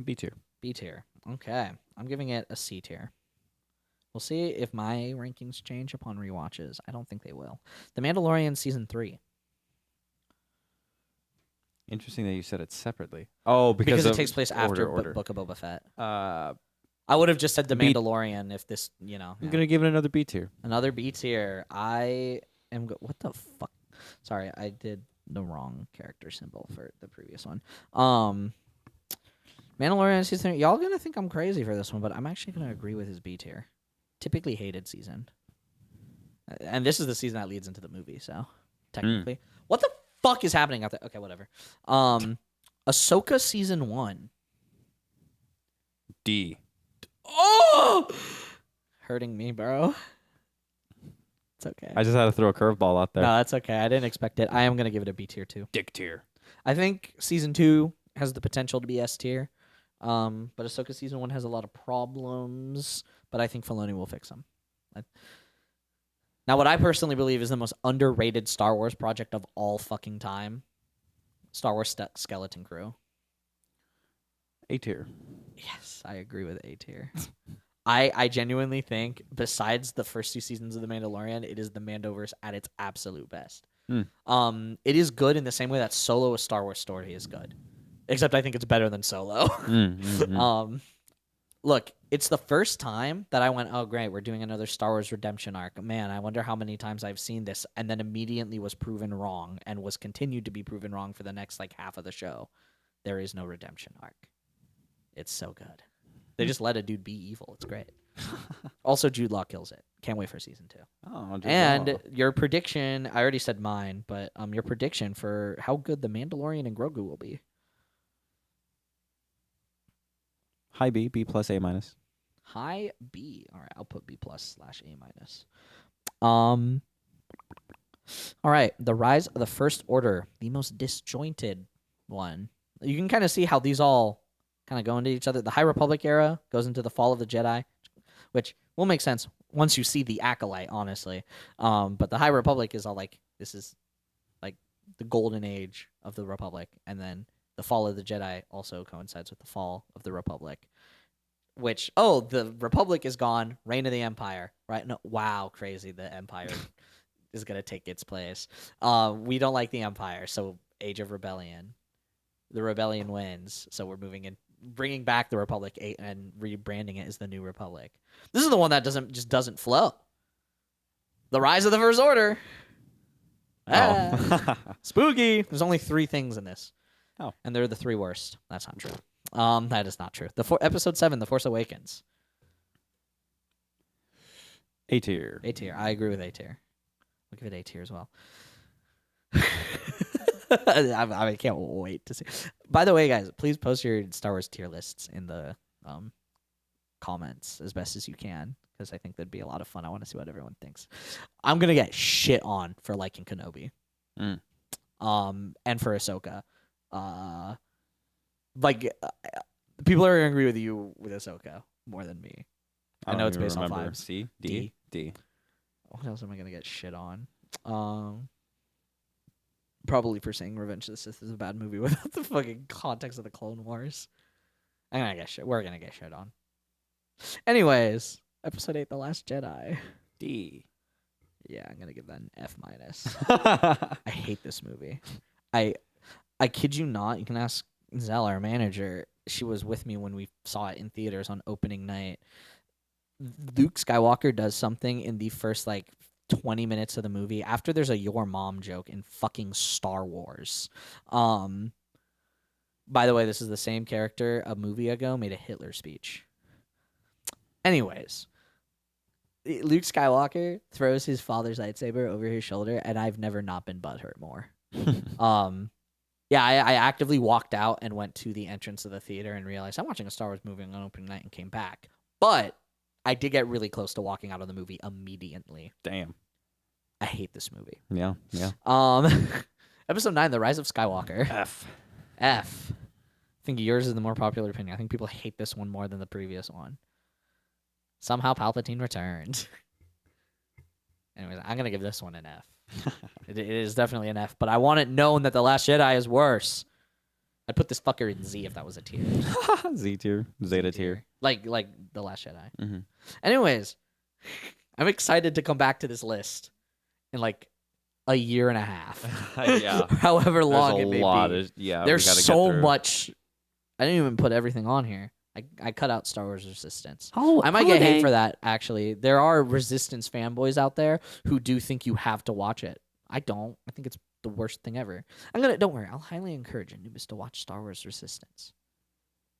Speaker 2: B tier.
Speaker 1: B tier. Okay. I'm giving it a C tier. We'll see if my rankings change upon rewatches. I don't think they will. The Mandalorian season 3.
Speaker 2: Interesting that you said it separately. Oh,
Speaker 1: Because
Speaker 2: of
Speaker 1: it takes place after
Speaker 2: order.
Speaker 1: Book of Boba Fett.
Speaker 2: I
Speaker 1: I would have just said The
Speaker 2: B-
Speaker 1: Mandalorian if this,
Speaker 2: I'm
Speaker 1: yeah.
Speaker 2: gonna give it another B tier.
Speaker 1: Another B tier. I am. What the fuck? Sorry, I did the wrong character symbol for the previous one. Mandalorian season 3. Y'all gonna think I'm crazy for this one, but I'm actually gonna agree with his B tier. Typically hated season. And this is the season that leads into the movie, so technically. What the fuck is happening out there? Okay, whatever. Ahsoka season 1.
Speaker 2: D.
Speaker 1: Oh! Hurting me, bro. It's okay.
Speaker 2: I just had to throw a curveball out there.
Speaker 1: No, that's okay. I didn't expect it. I am going to give it a B tier too.
Speaker 2: Dick tier.
Speaker 1: I think season 2 has the potential to be S tier. But Ahsoka season 1 has a lot of problems, but I think Filoni will fix them. Now, what I personally believe is the most underrated Star Wars project of all fucking time, Star Wars Skeleton Crew.
Speaker 2: A tier.
Speaker 1: Yes, I agree with A tier. I genuinely think, besides the first 2 seasons of The Mandalorian, it is the Mandoverse at its absolute best. It is good in the same way that Solo, a Star Wars story, is good. Except I think it's better than Solo. Look, it's the first time that I went, oh, great, we're doing another Star Wars redemption arc. Man, I wonder how many times I've seen this, and then immediately was proven wrong and was continued to be proven wrong for the next, like, half of the show. There is no redemption arc. It's so good. They just let a dude be evil. It's great. Also, Jude Law kills it. Can't wait for season 2.
Speaker 2: Oh,
Speaker 1: And your prediction, I already said mine, but your prediction for how good The Mandalorian and Grogu will be.
Speaker 2: High B, B plus, A minus.
Speaker 1: High B. All right, I'll put B plus / A minus. All right, The Rise of the First Order, the most disjointed one. You can kind of see how these all kind of go into each other. The High Republic era goes into the Fall of the Jedi, which will make sense once you see the Acolyte, honestly. But the High Republic is all like, this is like the golden age of the Republic, and then the Fall of the Jedi also coincides with the fall of the Republic. Which, the Republic is gone, Reign of the Empire, right? No, wow, crazy, the Empire is going to take its place. We don't like the Empire, so Age of Rebellion. The Rebellion wins, so we're moving in, bringing back the Republic and rebranding it as the New Republic. This is the one that doesn't flow. The Rise of the First Order. Spooky. There's only 3 things in this.
Speaker 2: Oh.
Speaker 1: And they're the 3 worst. That's not true. That is not true. Episode 7, The Force Awakens.
Speaker 2: A tier.
Speaker 1: A tier. I agree with A tier. I'll give it A tier as well. I can't wait to see. By the way, guys, please post your Star Wars tier lists in the comments as best as you can, because I think that'd be a lot of fun. I want to see what everyone thinks. I'm gonna get shit on for liking Kenobi,
Speaker 2: Mm.
Speaker 1: and for Ahsoka. Like people are gonna agree with you with Ahsoka more than me. I know
Speaker 2: don't
Speaker 1: it's
Speaker 2: even
Speaker 1: based on
Speaker 2: remember.
Speaker 1: 5s.
Speaker 2: C?
Speaker 1: D.
Speaker 2: D.
Speaker 1: What else am I gonna get shit on? Probably for saying Revenge of the Sith is a bad movie without the fucking context of the Clone Wars. I'm gonna get shit. We're gonna get shit on. Anyways, Episode 8, The Last Jedi.
Speaker 2: D.
Speaker 1: Yeah, I'm gonna give that an F minus. I hate this movie. I kid you not. You can ask Zell, our manager. She was with me when we saw it in theaters on opening night. Luke Skywalker does something in the first 20 minutes of the movie after there's a "your mom" joke in fucking Star Wars. By the way, this is the same character a movie ago made a Hitler speech. Anyways, Luke Skywalker throws his father's lightsaber over his shoulder, and I've never not been butthurt more. Yeah, I actively walked out and went to the entrance of the theater and realized I'm watching a Star Wars movie on opening night and came back. But I did get really close to walking out of the movie immediately.
Speaker 2: Damn.
Speaker 1: I hate this movie.
Speaker 2: Yeah.
Speaker 1: Episode 9, The Rise of Skywalker.
Speaker 2: F.
Speaker 1: I think yours is the more popular opinion. I think people hate this one more than the previous one. Somehow Palpatine returned. Anyways, I'm going to give this one an F. It is definitely an F, but I want it known that The Last Jedi is worse. I'd put this fucker in Z if that was a tier.
Speaker 2: Z tier. Zeta tier.
Speaker 1: Like The Last Jedi.
Speaker 2: Mm-hmm.
Speaker 1: Anyways, I'm excited to come back to this list in a year and a half.
Speaker 2: Yeah.
Speaker 1: However long
Speaker 2: There's
Speaker 1: it may
Speaker 2: a lot
Speaker 1: be.
Speaker 2: of, yeah.
Speaker 1: There's
Speaker 2: we gotta
Speaker 1: so
Speaker 2: get through.
Speaker 1: much. I didn't even put everything on here. I cut out Star Wars Resistance.
Speaker 2: Oh,
Speaker 1: I might get hate for that, actually. There are Resistance fanboys out there who do think you have to watch it. I don't. I think it's the worst thing ever. Don't worry, I'll highly encourage Anubis to watch Star Wars Resistance.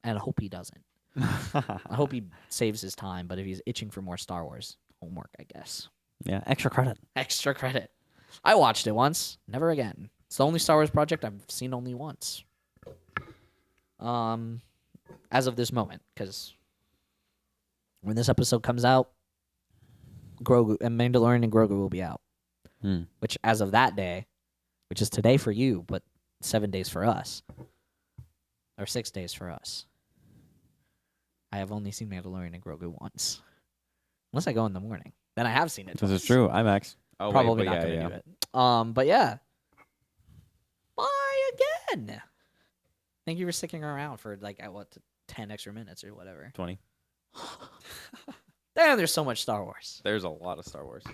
Speaker 1: And I hope he doesn't. I hope he saves his time, but if he's itching for more Star Wars, homework, I guess.
Speaker 2: Yeah, extra credit.
Speaker 1: Extra credit. I watched it once, never again. It's the only Star Wars project I've seen only once. As of this moment, because when this episode comes out, Grogu and Mandalorian and Grogu will be out. Which, as of that day, which is today for you, but 7 days for us, or 6 days for us, I have only seen Mandalorian and Grogu once. Unless I go in the morning. Then I have seen it twice.
Speaker 2: This is true. IMAX. Oh,
Speaker 1: Probably
Speaker 2: wait,
Speaker 1: not going to
Speaker 2: yeah.
Speaker 1: do it. But yeah. Bye again. Thank you for sticking around for 10 extra minutes or whatever.
Speaker 2: 20.
Speaker 1: Damn, there's so much Star Wars.
Speaker 2: There's a lot of Star Wars.